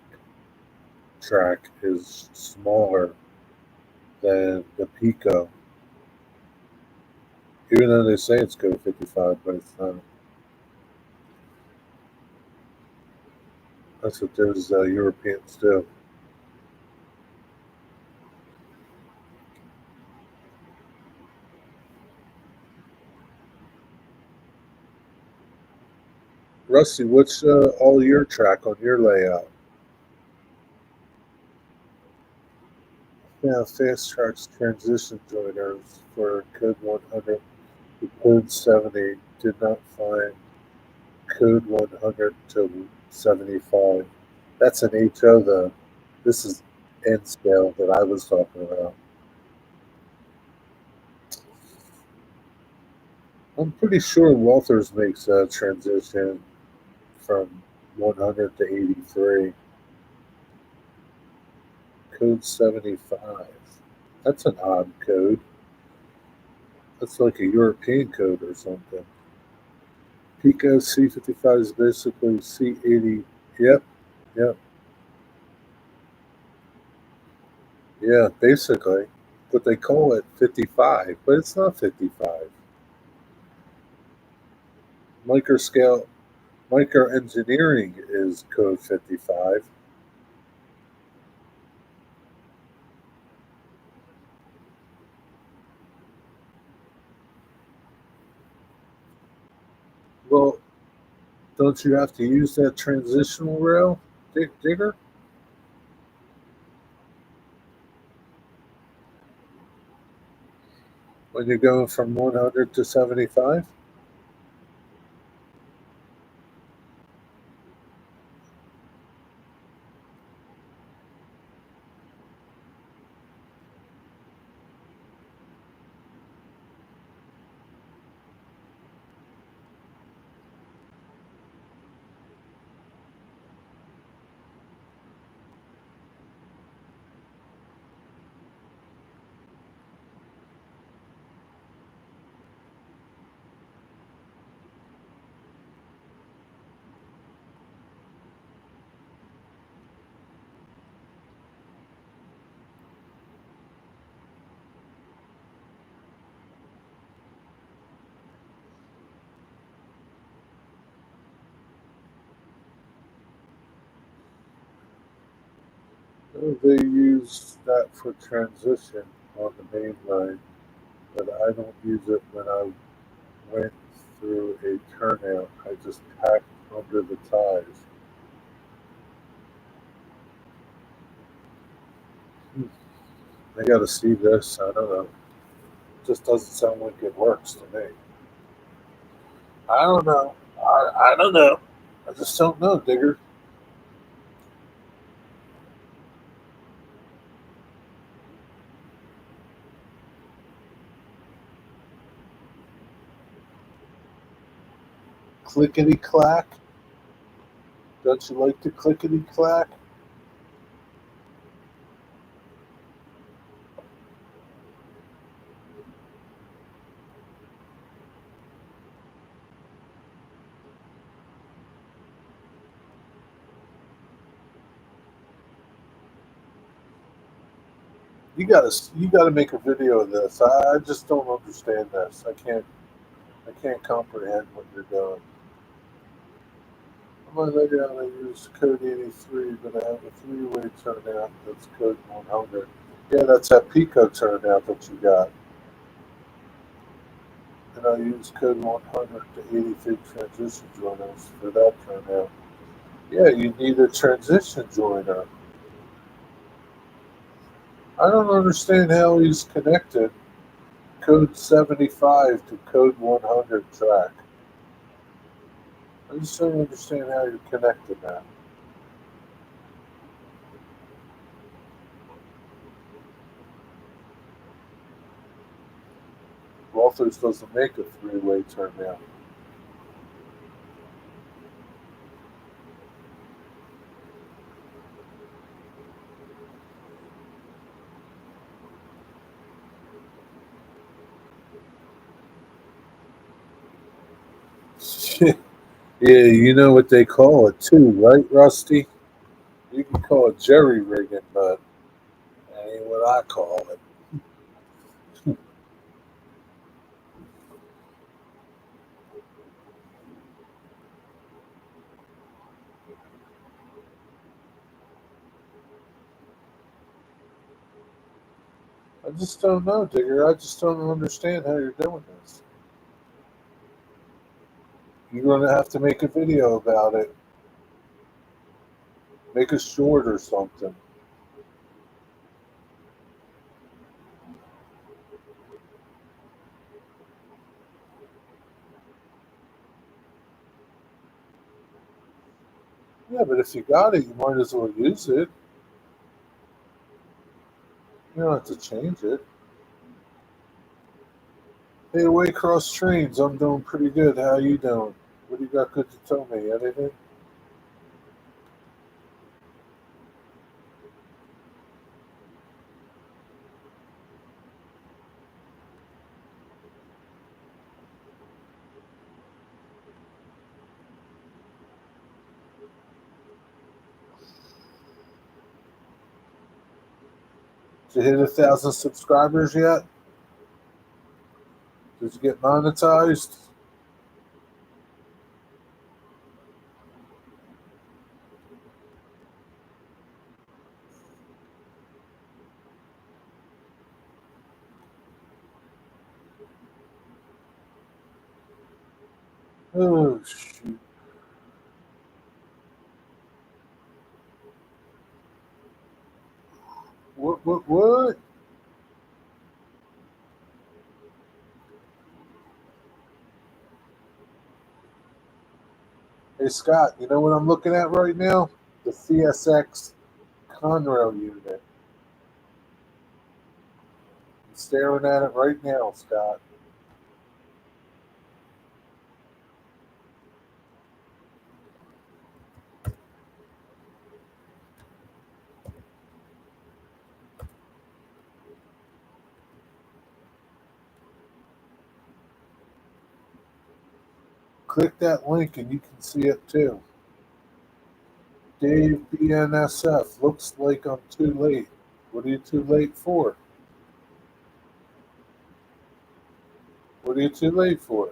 track is smaller than the Pico, even though they say it's code 55, but it's not. That's what those Europeans do. Rusty, what's all your track on your layout? Yeah, fast tracks transition joiners for code 100 to code 70 did not find code 100 to 75. That's an HO though. This is N scale that I was talking about. I'm pretty sure Walters makes a transition from 100 to 83. Code 75. That's an odd code. That's like a European code or something. Pico C55 is basically C80. Yep, yep, yeah, basically. But they call it 55, but it's not 55. Microscale, microengineering is code 55. Well, don't you have to use that transitional rail, Digger? When you're going from 100 to 75? They use that for transition on the main line, but I don't use it when I went through a turnout. I just packed under the ties. Hmm. I got to see this. I don't know. Just doesn't sound like it works to me. I don't know. I don't know. I just don't know, Digger. Clickety clack. Don't you like to clickety clack? You gotta make a video of this. I just don't understand this. I can't comprehend what you're doing. I'm gonna lay down. I use code 83, but I have a three-way turnout that's code 100. Yeah, that's that Pico turnout that you got. And I use code 100 to 83 transition joiners for that turnout. Yeah, you need a transition joiner. I don't understand how he's connected code 75 to code 100 track. I just don't understand how you're connecting that. Walters doesn't make a three-way turnout. Yeah, you know what they call it too, right, Rusty? You can call it jerry rigging, but that ain't what I call it. I just don't know, Digger. I just don't understand how you're doing this. You're gonna have to make a video about it. Make a short or something. Yeah, but if you got it, you might as well use it. You don't have to change it. Hey, away cross trains. I'm doing pretty good. How you doing? What do you got good to tell me? Anything? Did you hit 1,000 subscribers yet? Did you get monetized? Oh shoot! What? What? What? Hey Scott, you know what I'm looking at right now? The CSX Conrail unit. I'm staring at it right now, Scott. Click that link and you can see it too. Dave BNSF, looks like I'm too late. What are you too late for? What are you too late for?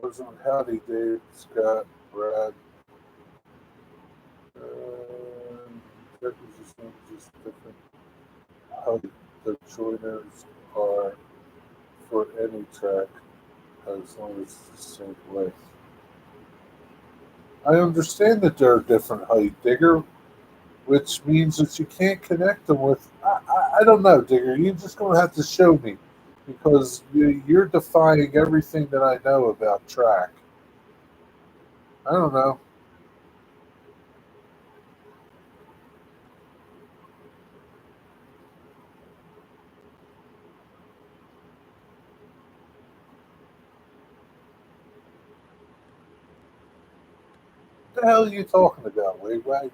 Wasn't howdy, Dave, Scott, Brad. Checkers just different how the joiners are for any track as long as it's the same length. I understand that they're a different height, Digger, which means that you can't connect them with. I don't know, Digger. You're just going to have to show me because you're defying everything that I know about track. I don't know. What the hell are you talking about, Wigwag?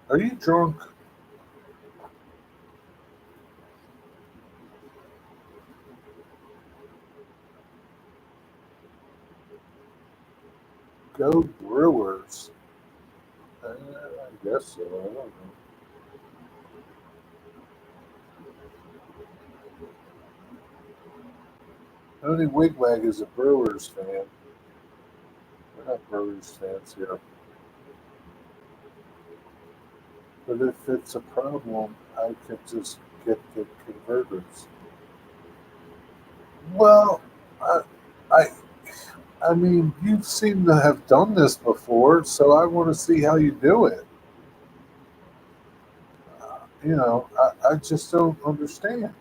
Are you drunk? Go Brewers. I guess so. I don't know. Only Wigwag is a Brewers fan. We're not Brewers fans here. But if it's a problem, I could just get the converters. Well, I, I, I mean, you seem to have done this before, so I want to see how you do it. I just don't understand.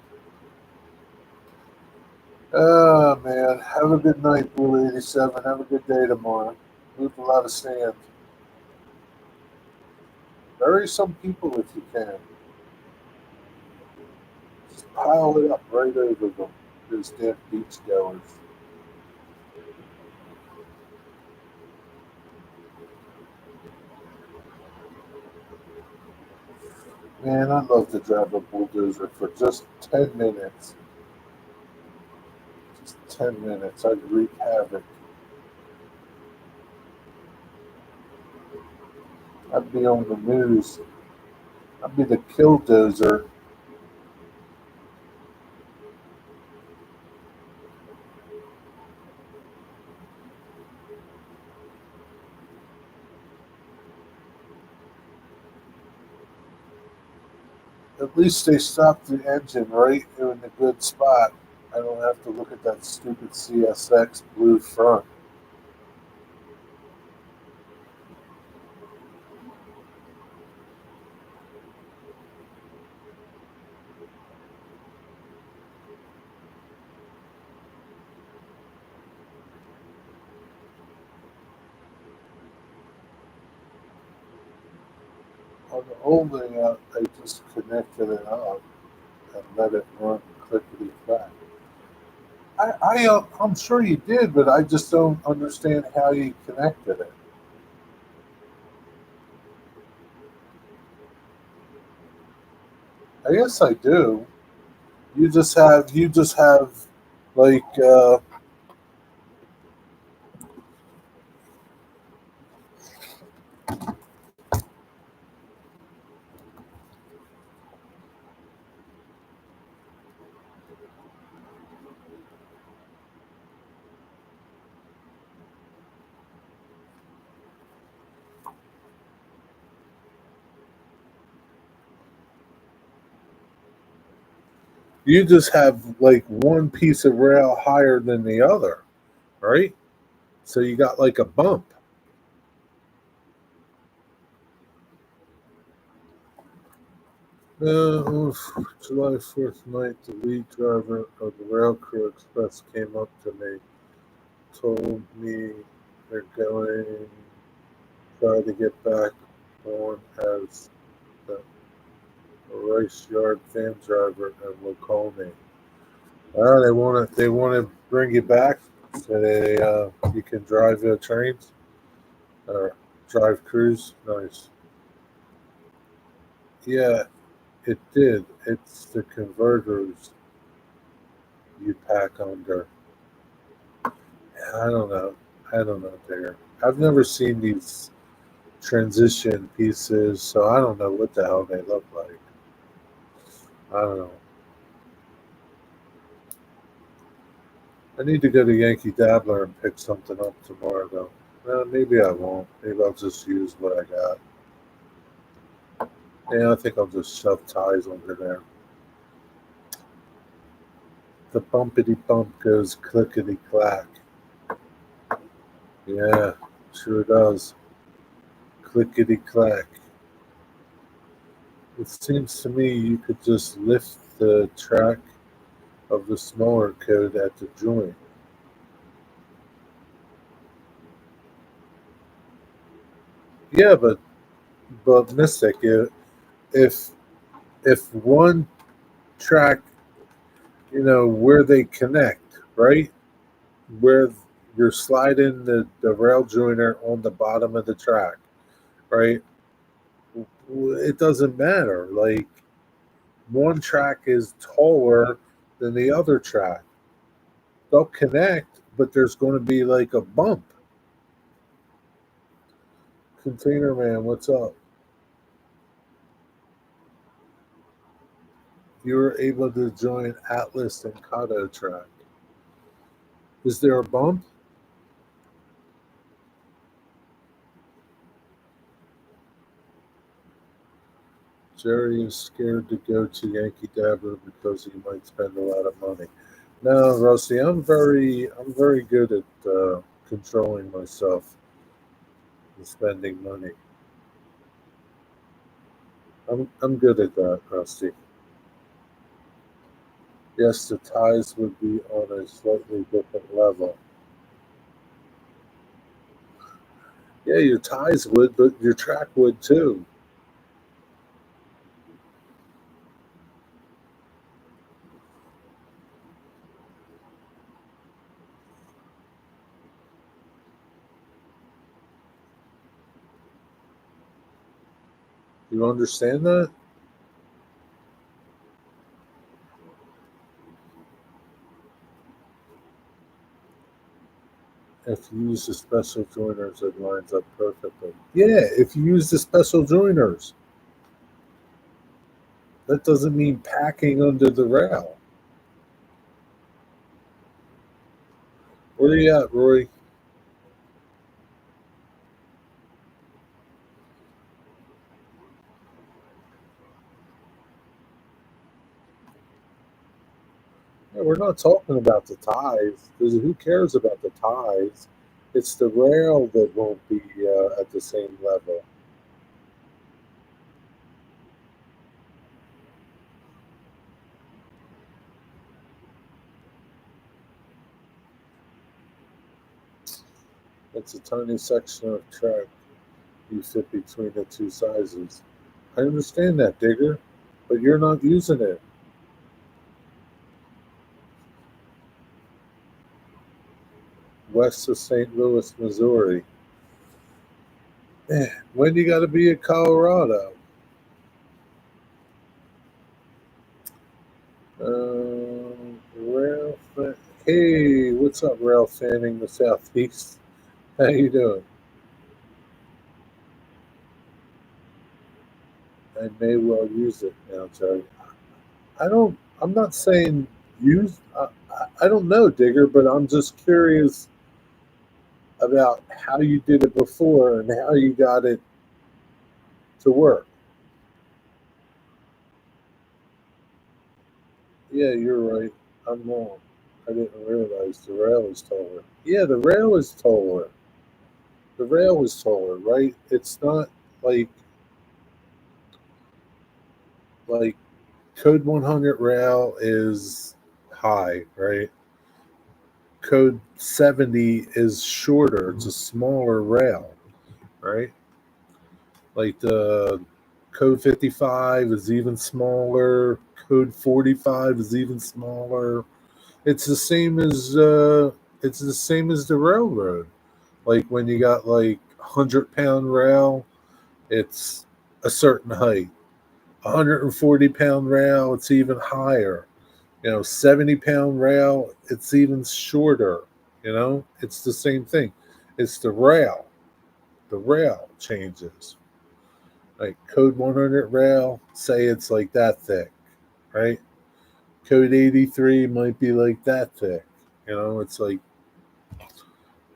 Oh man, have a good night, Blue 87. Have a good day tomorrow. Move a lot of sand. Bury some people if you can. Just pile it up right over them. Those damn beach goers. Man, I'd love to drive a bulldozer for just 10 minutes. Just 10 minutes. I'd wreak havoc. I'd be on the news. I'd be the killdozer. At least they stopped the engine right in the good spot. I don't have to look at that stupid CSX blue front. On the old layout, I just connected it up and let it run clickety clack. I'm sure you did, but I just don't understand how you connected it. I guess I do. You just have like you just have like one piece of rail higher than the other, right? So you got like a bump. Oof, July 4th night, the lead driver of the Rail Crew Express came up to me, told me they're going try to get back on as the race yard van driver and will call me. They want to bring you back so you can drive trains or drive crews. Nice. Yeah, it did. It's the converters you pack under. I don't know. I don't know, there. I've never seen these transition pieces, so I don't know what the hell they look like. I don't know. I need to go to Yankee Dabbler and pick something up tomorrow, though. Maybe I won't. Maybe I'll just use what I got. Yeah, I think I'll just shove ties under there. The bumpity bump goes clickety clack. Yeah, sure does. Clickety clack. It seems to me you could just lift the track of the smaller code at the joint. Yeah, but Mystic, if if one track, where they connect, right, where you're sliding the rail joiner on the bottom of the track, right, it doesn't matter. Like one track is taller than the other track. They'll connect, but there's going to be like a bump. Container man, what's up? You were able to join Atlas and Kato track. Is there a bump? Jerry is scared to go to Yankee Dabber because he might spend a lot of money. No, Rusty, I'm very good at controlling myself and spending money. I'm good at that, Rusty. Yes, the ties would be on a slightly different level. Yeah, your ties would, but your track would too. You understand that? If you use the special joiners, it lines up perfectly. Yeah, if you use the special joiners, that doesn't mean packing under the rail. Where are you at, Roy? Yeah, we're not talking about the ties. Because who cares about the ties? It's the rail that won't be at the same level. It's a tiny section of track you fit between the two sizes. I understand that, Digger, but you're not using it. West of St. Louis, Missouri. Man, when you got to be in Colorado? Ralph, hey, what's up, Ralph Fanning, the Southeast? How you doing? I may well use it now, Joe. I don't. I'm not saying use. I don't know, Digger, but I'm just curious about how you did it before and how you got it to work. Yeah, you're right. I'm wrong. I didn't realize the rail is taller. Yeah, the rail is taller. The rail is taller, right? It's not like like code 100 rail is high, right? Code 70 is shorter. It's a smaller rail, right? Like the code 55 is even smaller. Code 45 is even smaller. It's the same as the railroad. Like when you got like 100-pound rail, it's a certain height. 140-pound rail, it's even higher. 70-pound rail, it's even shorter. It's the same thing. It's the rail. The rail changes. Like code 100 rail, say it's like that thick, right? Code 83 might be like that thick. It's like,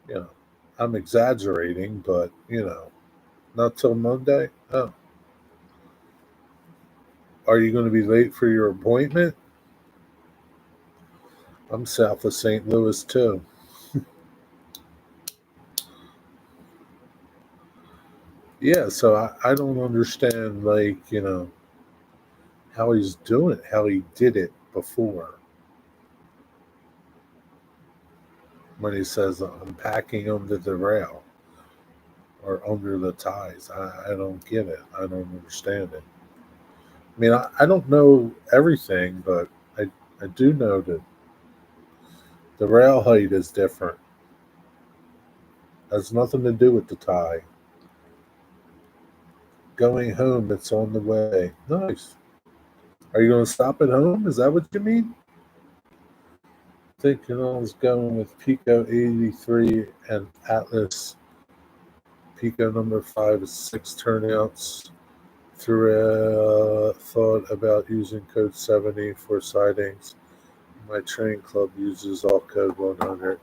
you know, I'm exaggerating, but, not till Monday. Oh, are you going to be late for your appointment? I'm south of St. Louis too. Yeah, so I don't understand, like, how he's doing it, how he did it before when he says, I'm packing under the rail or under the ties. I don't get it. I don't understand it. I mean, I don't know everything, but I do know that the rail height is different. Has nothing to do with the tie. Going home, it's on the way. Nice. Are you going to stop at home? Is that what you mean? Thinking I was going with Pico 83 and Atlas. Pico number 5 is 6 turnouts. Through thought about using code 70 for sightings. My train club uses all code 100.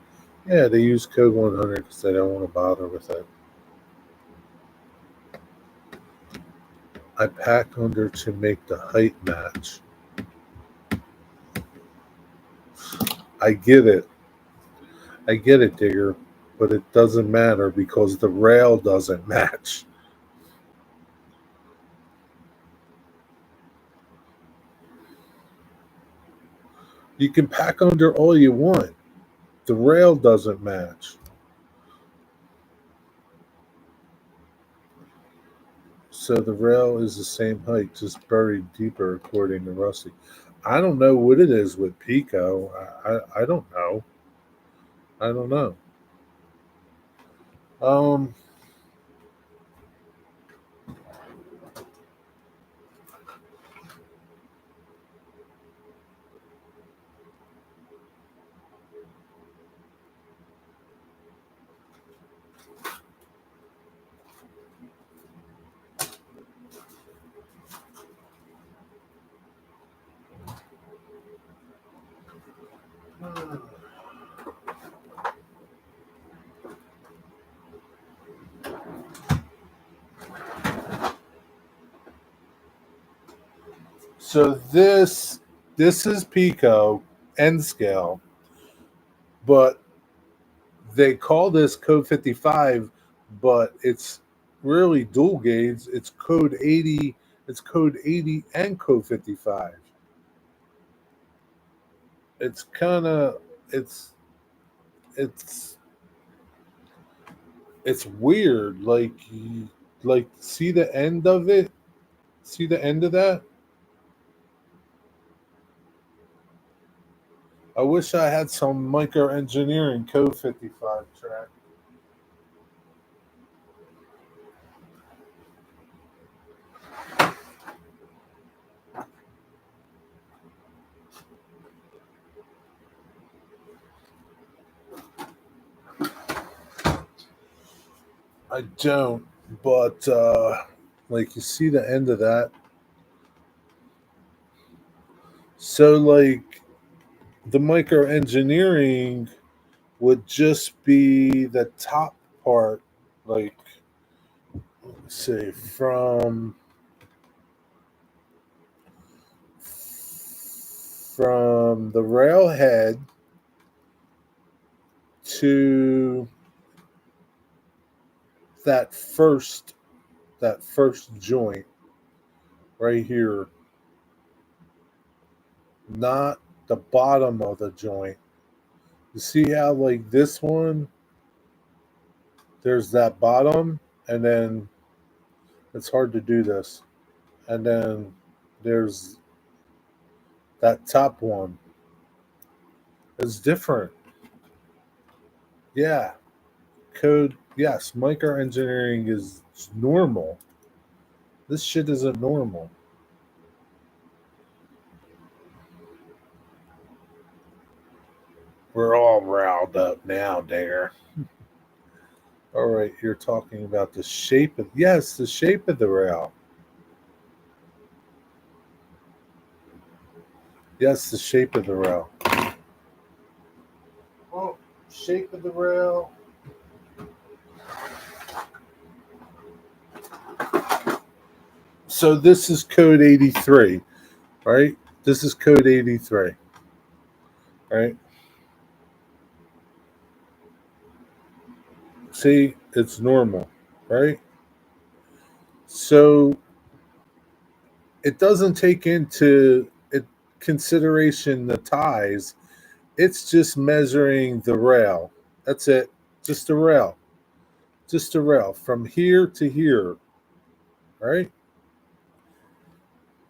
Yeah, they use code 100 because they don't want to bother with it. I pack under to make the height match. I get it. I get it, Digger. But it doesn't matter because the rail doesn't match. You can pack under all you want. The rail doesn't match. So the rail is the same height, just buried deeper, according to Rusty. I don't know what it is with Pico. I don't know. I don't know. Um. So this is Pico N scale, but they call this code 55, but it's really dual gauge. It's code 80. It's code 80 and code 55. It's kind of it's it's it's weird. Like see the end of it. See the end of that. I wish I had some micro engineering code 55 track. I don't, but like you see the end of that. So like the micro engineering would just be the top part, like say from the railhead to that first that first joint right here. not the bottom of the joint. You see how, like, this one, there's that bottom, and then it's hard to do this. And then there's that top one. It's different. Yeah. Code, yes, micro engineering is normal. This shit isn't normal. We're all riled up now, Dare. All right, you're talking about the shape of, yes, the shape of the rail. Yes, the shape of the rail. Oh, shape of the rail. So this is code 83, right? This is code 83, right? See, it's normal, right? So it doesn't take into consideration the ties. It's just measuring the rail. That's it. Just the rail. Just the rail from here to here, right?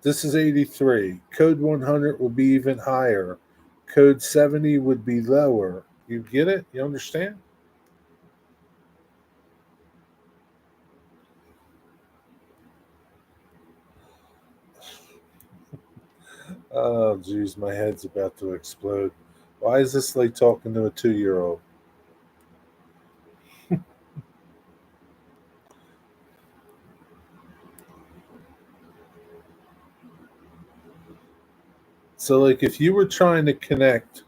This is 83. Code 100 will be even higher. Code 70 would be lower. You get it? You understand? Oh, geez, my head's about to explode. Why is this like talking to a 2-year old? So, like, if you were trying to connect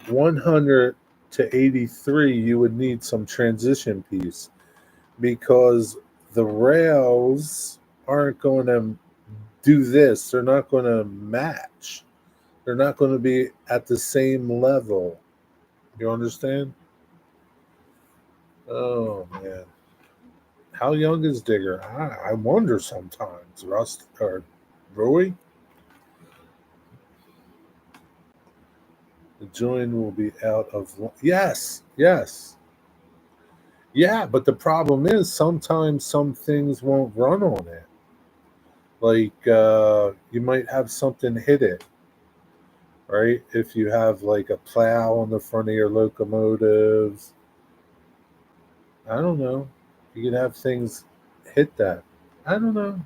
100 to 83, you would need some transition piece because the rails aren't going to do this. They're not going to match. They're not going to be at the same level. You understand? Oh, man. How young is Digger? I wonder sometimes. Rust or Roy? The join will be out of. Yes, yes. Yeah, but the problem is sometimes some things won't run on it. Like, you might have something hit it, right? If you have like a plow on the front of your locomotive, I don't know. You can have things hit that. I don't know.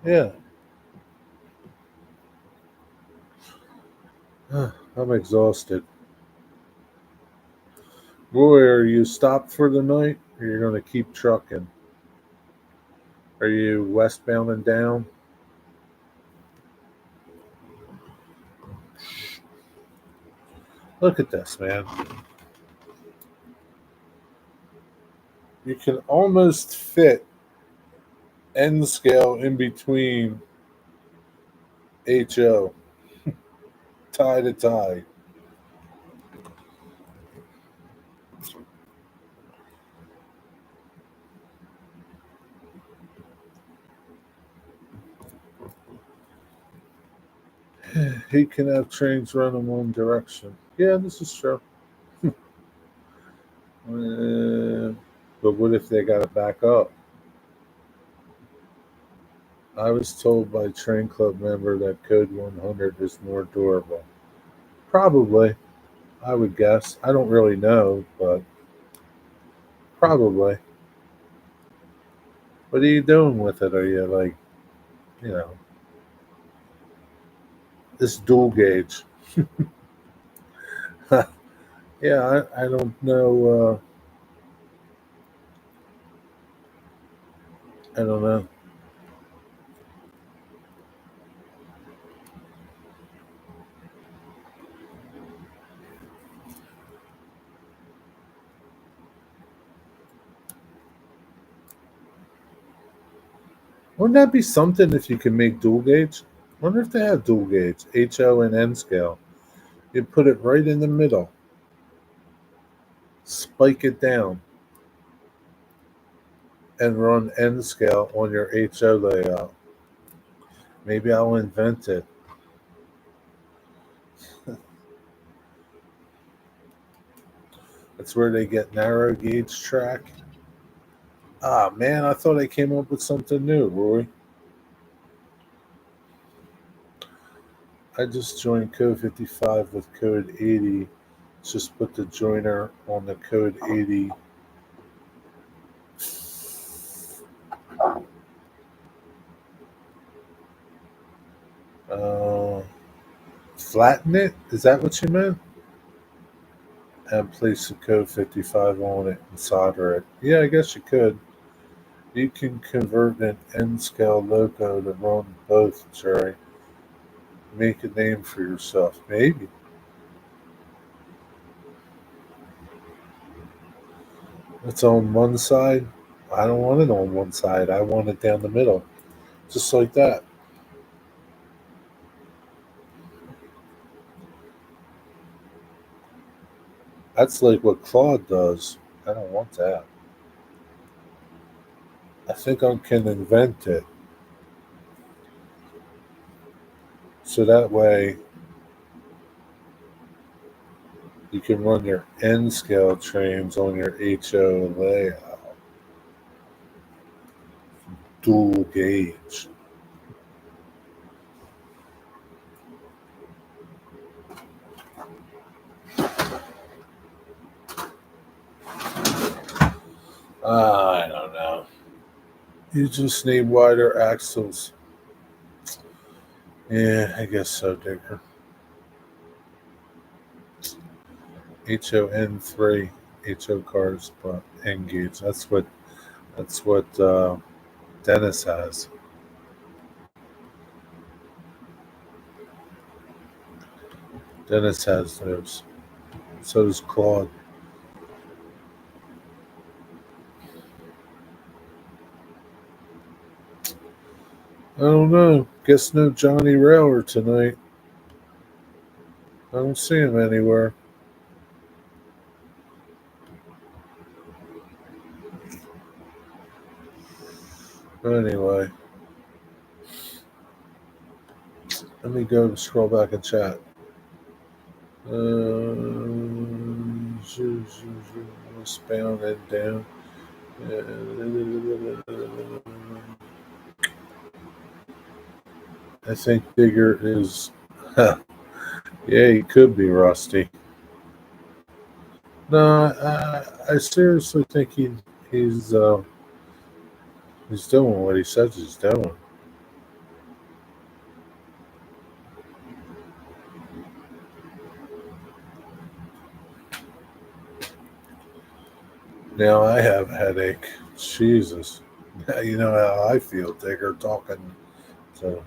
Yeah. I'm exhausted. Roy, are you stopped for the night? Or you're going to keep trucking? Are you westbound and down? Look at this, man. You can almost fit N scale in between HO, tie to tie. He can have trains run in one direction. Yeah, this is true. But what if they got to back up? I was told by a train club member that Code 100 is more durable. Probably, I would guess. I don't really know, but probably. What are you doing with it? Are you like, you know, this dual gauge? Yeah, I don't know. I don't know. Wouldn't that be something if you can make dual gauge? Wonder if they have dual gauge, HO and N scale. You put it right in the middle, spike it down, and run N scale on your HO layout. Maybe I'll invent it. That's where they get narrow gauge track. Ah, man, I thought I came up with something new, Roy. I just joined code 55 with code 80. Just put the joiner on the code 80. Uh, Flatten it? Is that what you meant? And place the code 55 on it and solder it. Yeah, I guess you could. You can convert an N scale logo to run both, Jerry. Make a name for yourself. Maybe. It's on one side. I don't want it on one side. I want it down the middle. Just like that. That's like what Claude does. I don't want that. I think I can invent it. So that way you can run your N scale trains on your HO layout. Dual gauge. I don't know. You just need wider axles. Yeah, I guess so, Digger. HON3 HO cars, but N gauge. That's what Dennis has. Dennis has those. So does Claude. I don't know. Guess no Johnny Railor tonight. I don't see him anywhere. But anyway, let me go scroll back and chat. Westbound and down. I think Digger is. Yeah, he could be rusty. No, I seriously think he's doing what he says he's doing. Now I have a headache. Jesus. You know how I feel, Digger, talking to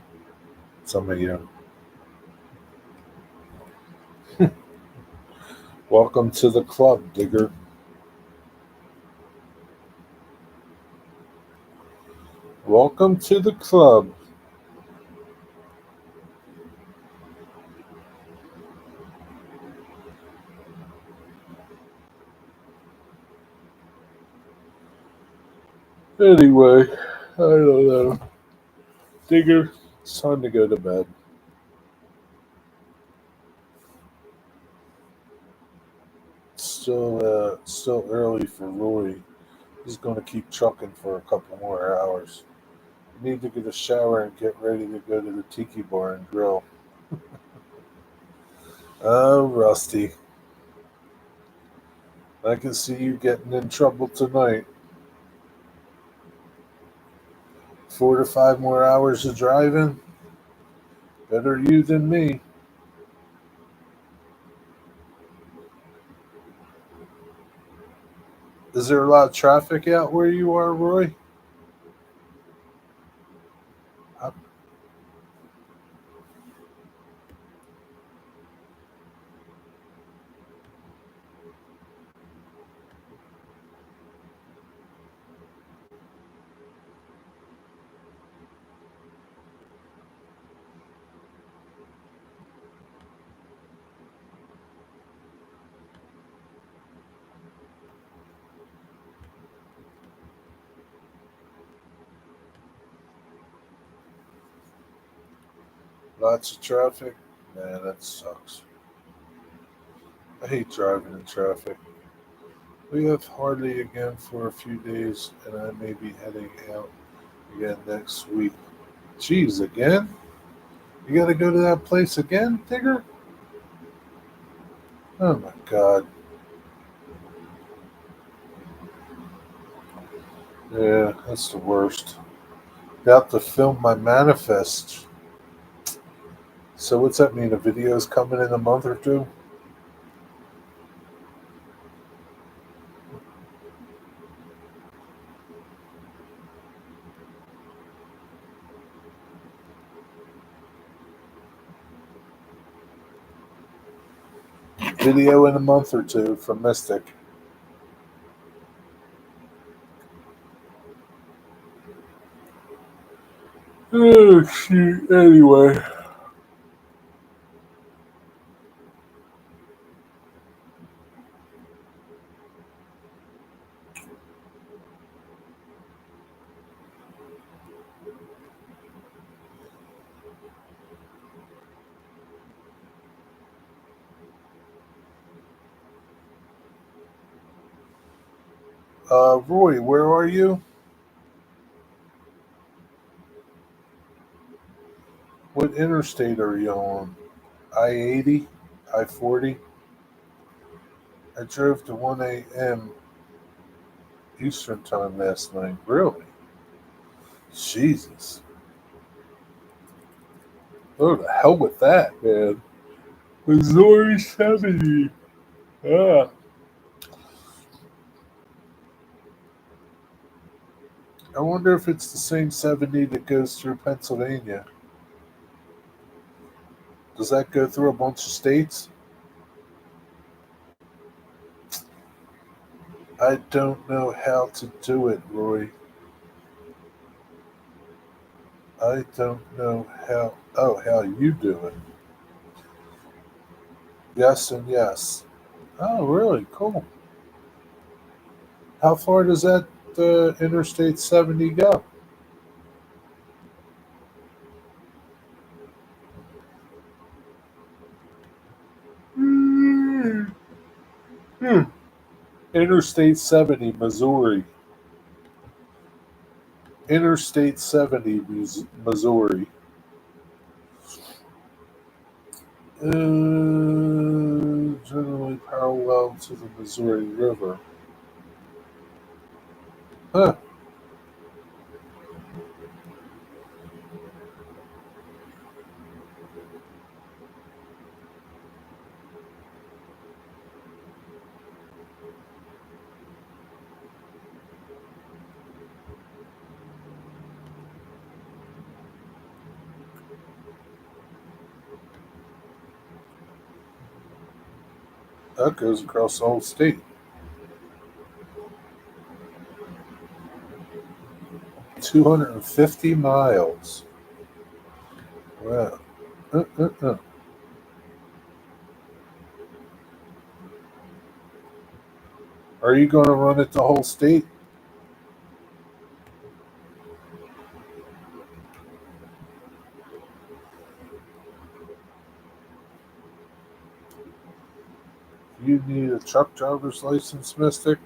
some of you. Welcome to the club, Digger. Welcome to the club. Anyway, I don't know. Digger, it's time to go to bed. It's still early for Roy. He's going to keep trucking for a couple more hours. Need to get a shower and get ready to go to the tiki bar and grill. Oh, Rusty. I can see you getting in trouble tonight. 4 to 5 more hours of driving? Better you than me. Is there a lot of traffic out where you are, Roy? Uh, Lots of traffic? Man, that sucks. I hate driving in traffic. We have hardly again for a few days, and I may be heading out again next week. Jeez, again? You gotta go to that place again, Digger? Oh my god. Yeah, that's the worst. About to film my manifest. So what's that mean? A video's coming in a month or two? Video in a month or two from Mystic. Oh shoot. Anyway. Roy, where are you? What interstate are you on? I-80? I-40? I drove to 1 a.m. Eastern time last night. Really? Jesus. Oh, the hell with that, man. Missouri 70. Ah. I wonder if it's the same 70 that goes through Pennsylvania. Does that go through a bunch of states? I don't know how to do it, Roy. I don't know how. Oh, how you do it. Yes and yes. Oh, really? Cool. How far does that Interstate 70 go? Hmm. Interstate 70, Missouri. Interstate 70, Missouri. Generally parallel to the Missouri River. Huh. That goes across the whole state. 250 miles. Wow. Uh. Are you going to run it the whole state? You need a truck driver's license, Mystic?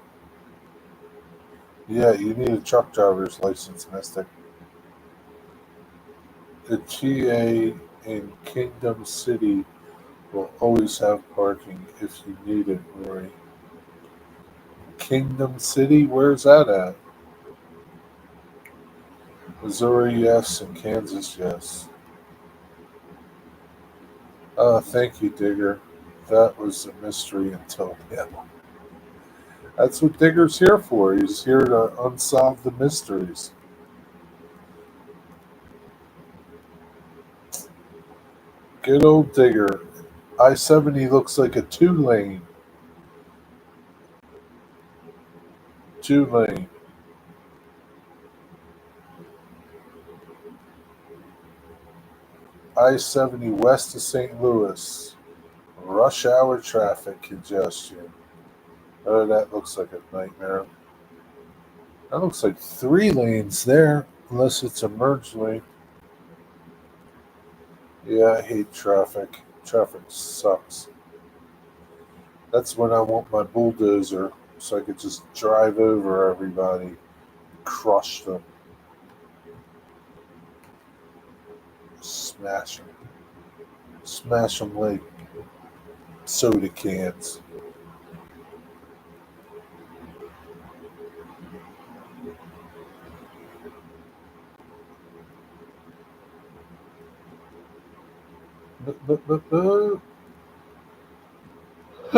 Yeah, you need a truck driver's license, Mystic. The TA in Kingdom City will always have parking if you need it, Rory. Kingdom City? Where's that at? Missouri, yes, and Kansas, yes. Thank you, Digger. That was a mystery until now. That's what Digger's here for. He's here to unsolve the mysteries. Good old Digger. I-70 looks like a two-lane. Two-lane. I-70 west of St. Louis. Rush hour traffic congestion. Oh, that looks like a nightmare. That looks like three lanes there, unless it's a merge lane. Yeah, I hate traffic. Traffic sucks. That's when I want my bulldozer so I could just drive over everybody, crush them, smash them, smash them like soda cans.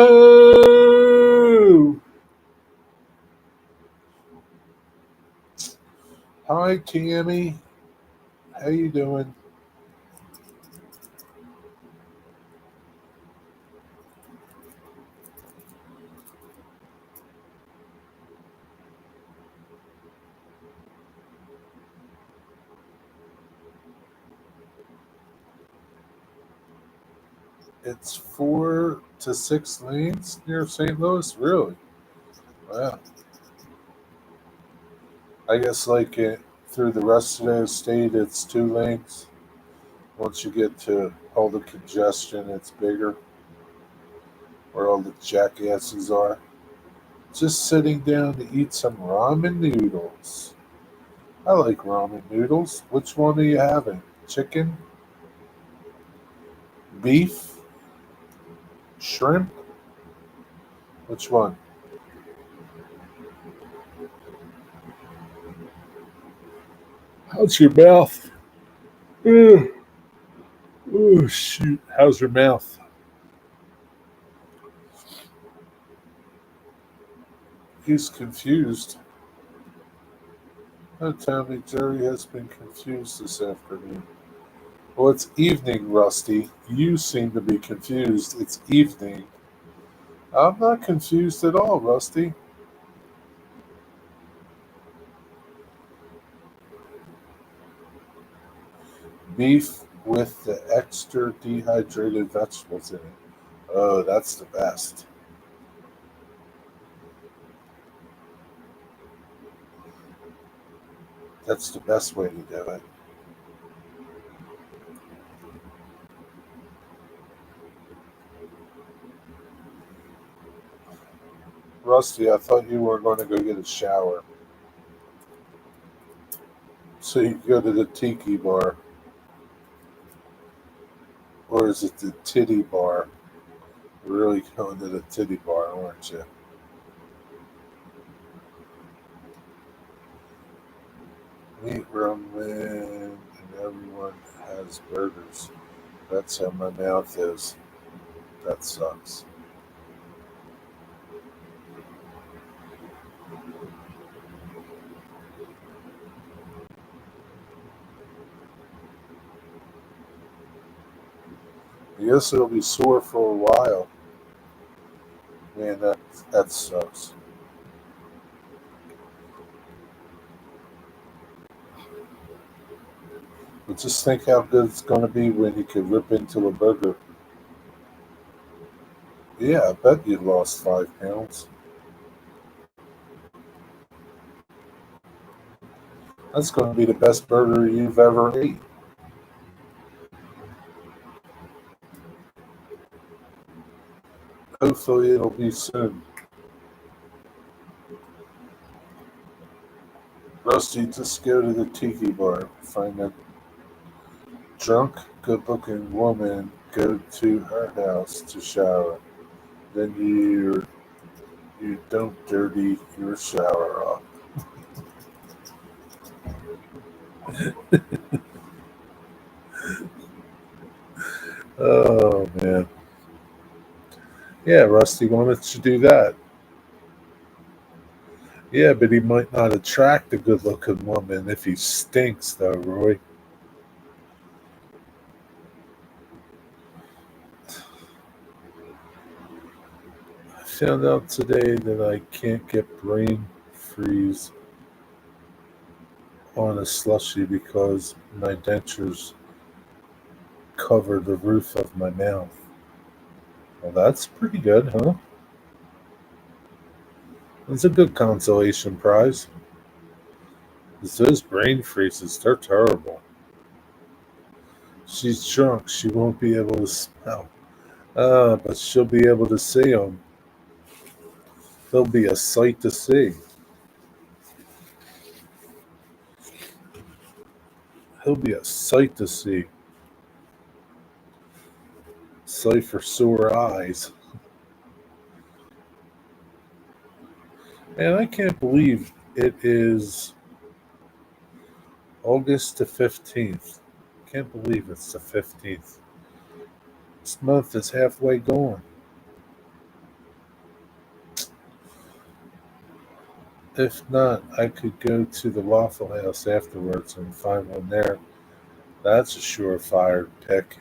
Oh, hi Tammy, how you doing? It's 4 to 6 lanes near St. Louis. Really? Wow. I guess through the rest of the state, it's 2 lanes. Once you get to all the congestion, it's bigger. Where all the jackasses are. Just sitting down to eat some ramen noodles. I like ramen noodles. Which one are you having? Chicken? Beef? Shrimp? Which one? How's your mouth? Ugh. Oh, shoot. How's your mouth? He's confused. Oh, Tommy Jerry has been confused this afternoon. Well, it's evening, Rusty. You seem to be confused. It's evening. I'm not confused at all, Rusty. Beef with the extra dehydrated vegetables in it. Oh, that's the best. That's the best way to do it. Rusty, I thought you were going to go get a shower. So you go to the tiki bar. Or is it the titty bar? You're really going to the titty bar, aren't you? Meat ramen and everyone has burgers. That's how my mouth is. That sucks. I guess it'll be sore for a while. Man, that sucks. But just think how good it's going to be when you can rip into a burger. Yeah, I bet you lost 5 pounds. That's going to be the best burger you've ever ate. Hopefully, it'll be soon. Rusty, just go to the tiki bar, find a drunk, good-looking woman, go to her house to shower. Then you don't dirty your shower off. Oh man, yeah, Rusty, why don't you do that? Yeah, but he might not attract a good-looking woman if he stinks, though, Roy. I found out today that I can't get brain freeze on a slushy because my dentures cover the roof of my mouth. Well, that's pretty good, huh? It's a good consolation prize. 'Cause those brain freezes, they're terrible. She's drunk. She won't be able to smell. But she'll be able to see them. He'll be a sight to see. He'll be a sight to see. Sight for sore eyes. And I can't believe it is August the 15th. Can't believe it's the 15th. This month is halfway gone. If not, I could go to the Waffle House afterwards and find one there. That's a surefire pick.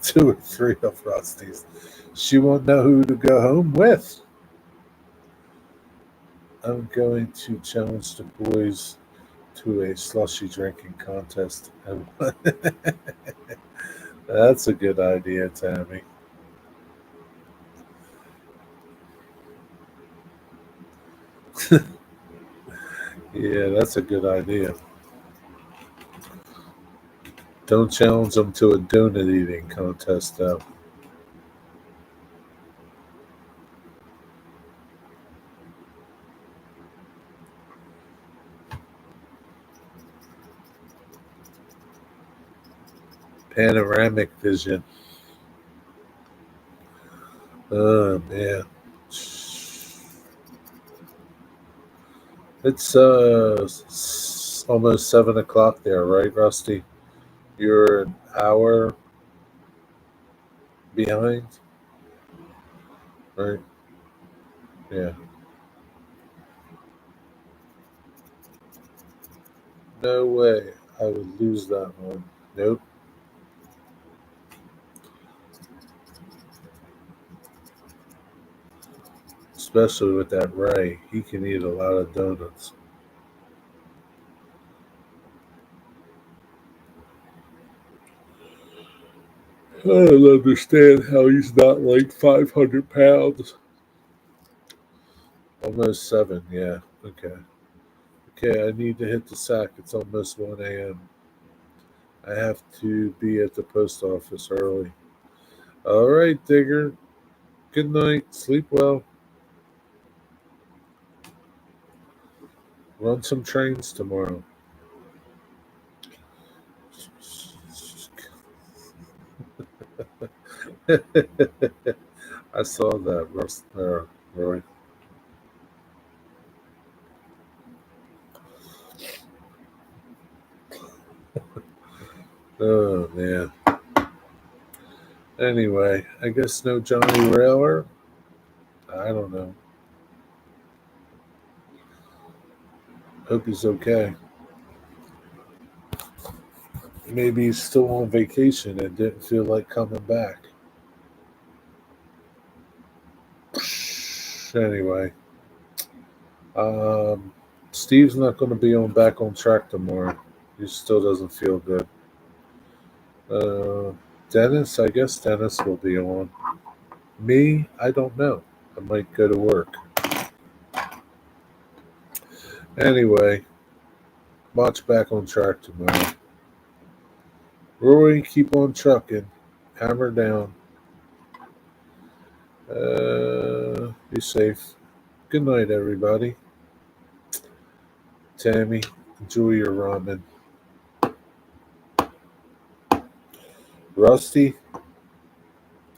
2 or 3 of Rusty's. She won't know who to go home with. I'm going to challenge the boys to a slushy drinking contest. That's a good idea, Tammy. Yeah, that's a good idea. Don't challenge them to a donut eating contest, though. Panoramic vision. Oh man, it's almost 7 o'clock there, right, Rusty? You're an hour behind, right? Yeah. No way. I would lose that one. Nope. Especially with that Ray, he can eat a lot of donuts. I don't understand how he's not like 500 pounds. Almost 7, yeah. Okay. Okay, I need to hit the sack. It's almost 1 a.m. I have to be at the post office early. All right, Digger. Good night. Sleep well. Run some trains tomorrow. I saw that, Roy. Oh, man. Anyway, I guess no Johnny Railer. I don't know. Hope he's okay. Maybe he's still on vacation and didn't feel like coming back. Anyway, um, Steve's not going to be on back on track tomorrow. He still doesn't feel good. Uh, Dennis, I guess Dennis will be on. Me, I don't know. I might go to work. Anyway, watch back on track tomorrow. Rory, keep on trucking. Hammer down. Be safe. Good night, everybody. Tammy, enjoy your ramen. Rusty,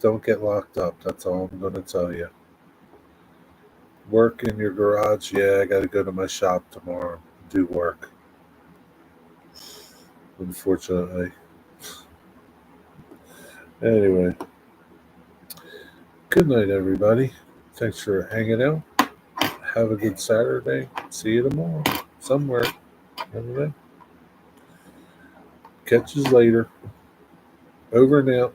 don't get locked up. That's all I'm going to tell you. Work in your garage. Yeah, I got to go to my shop tomorrow. Do work. Unfortunately. Anyway, good night, everybody. Thanks for hanging out. Have a good Saturday. See you tomorrow. Somewhere. Anyway, catch you later. Over and out.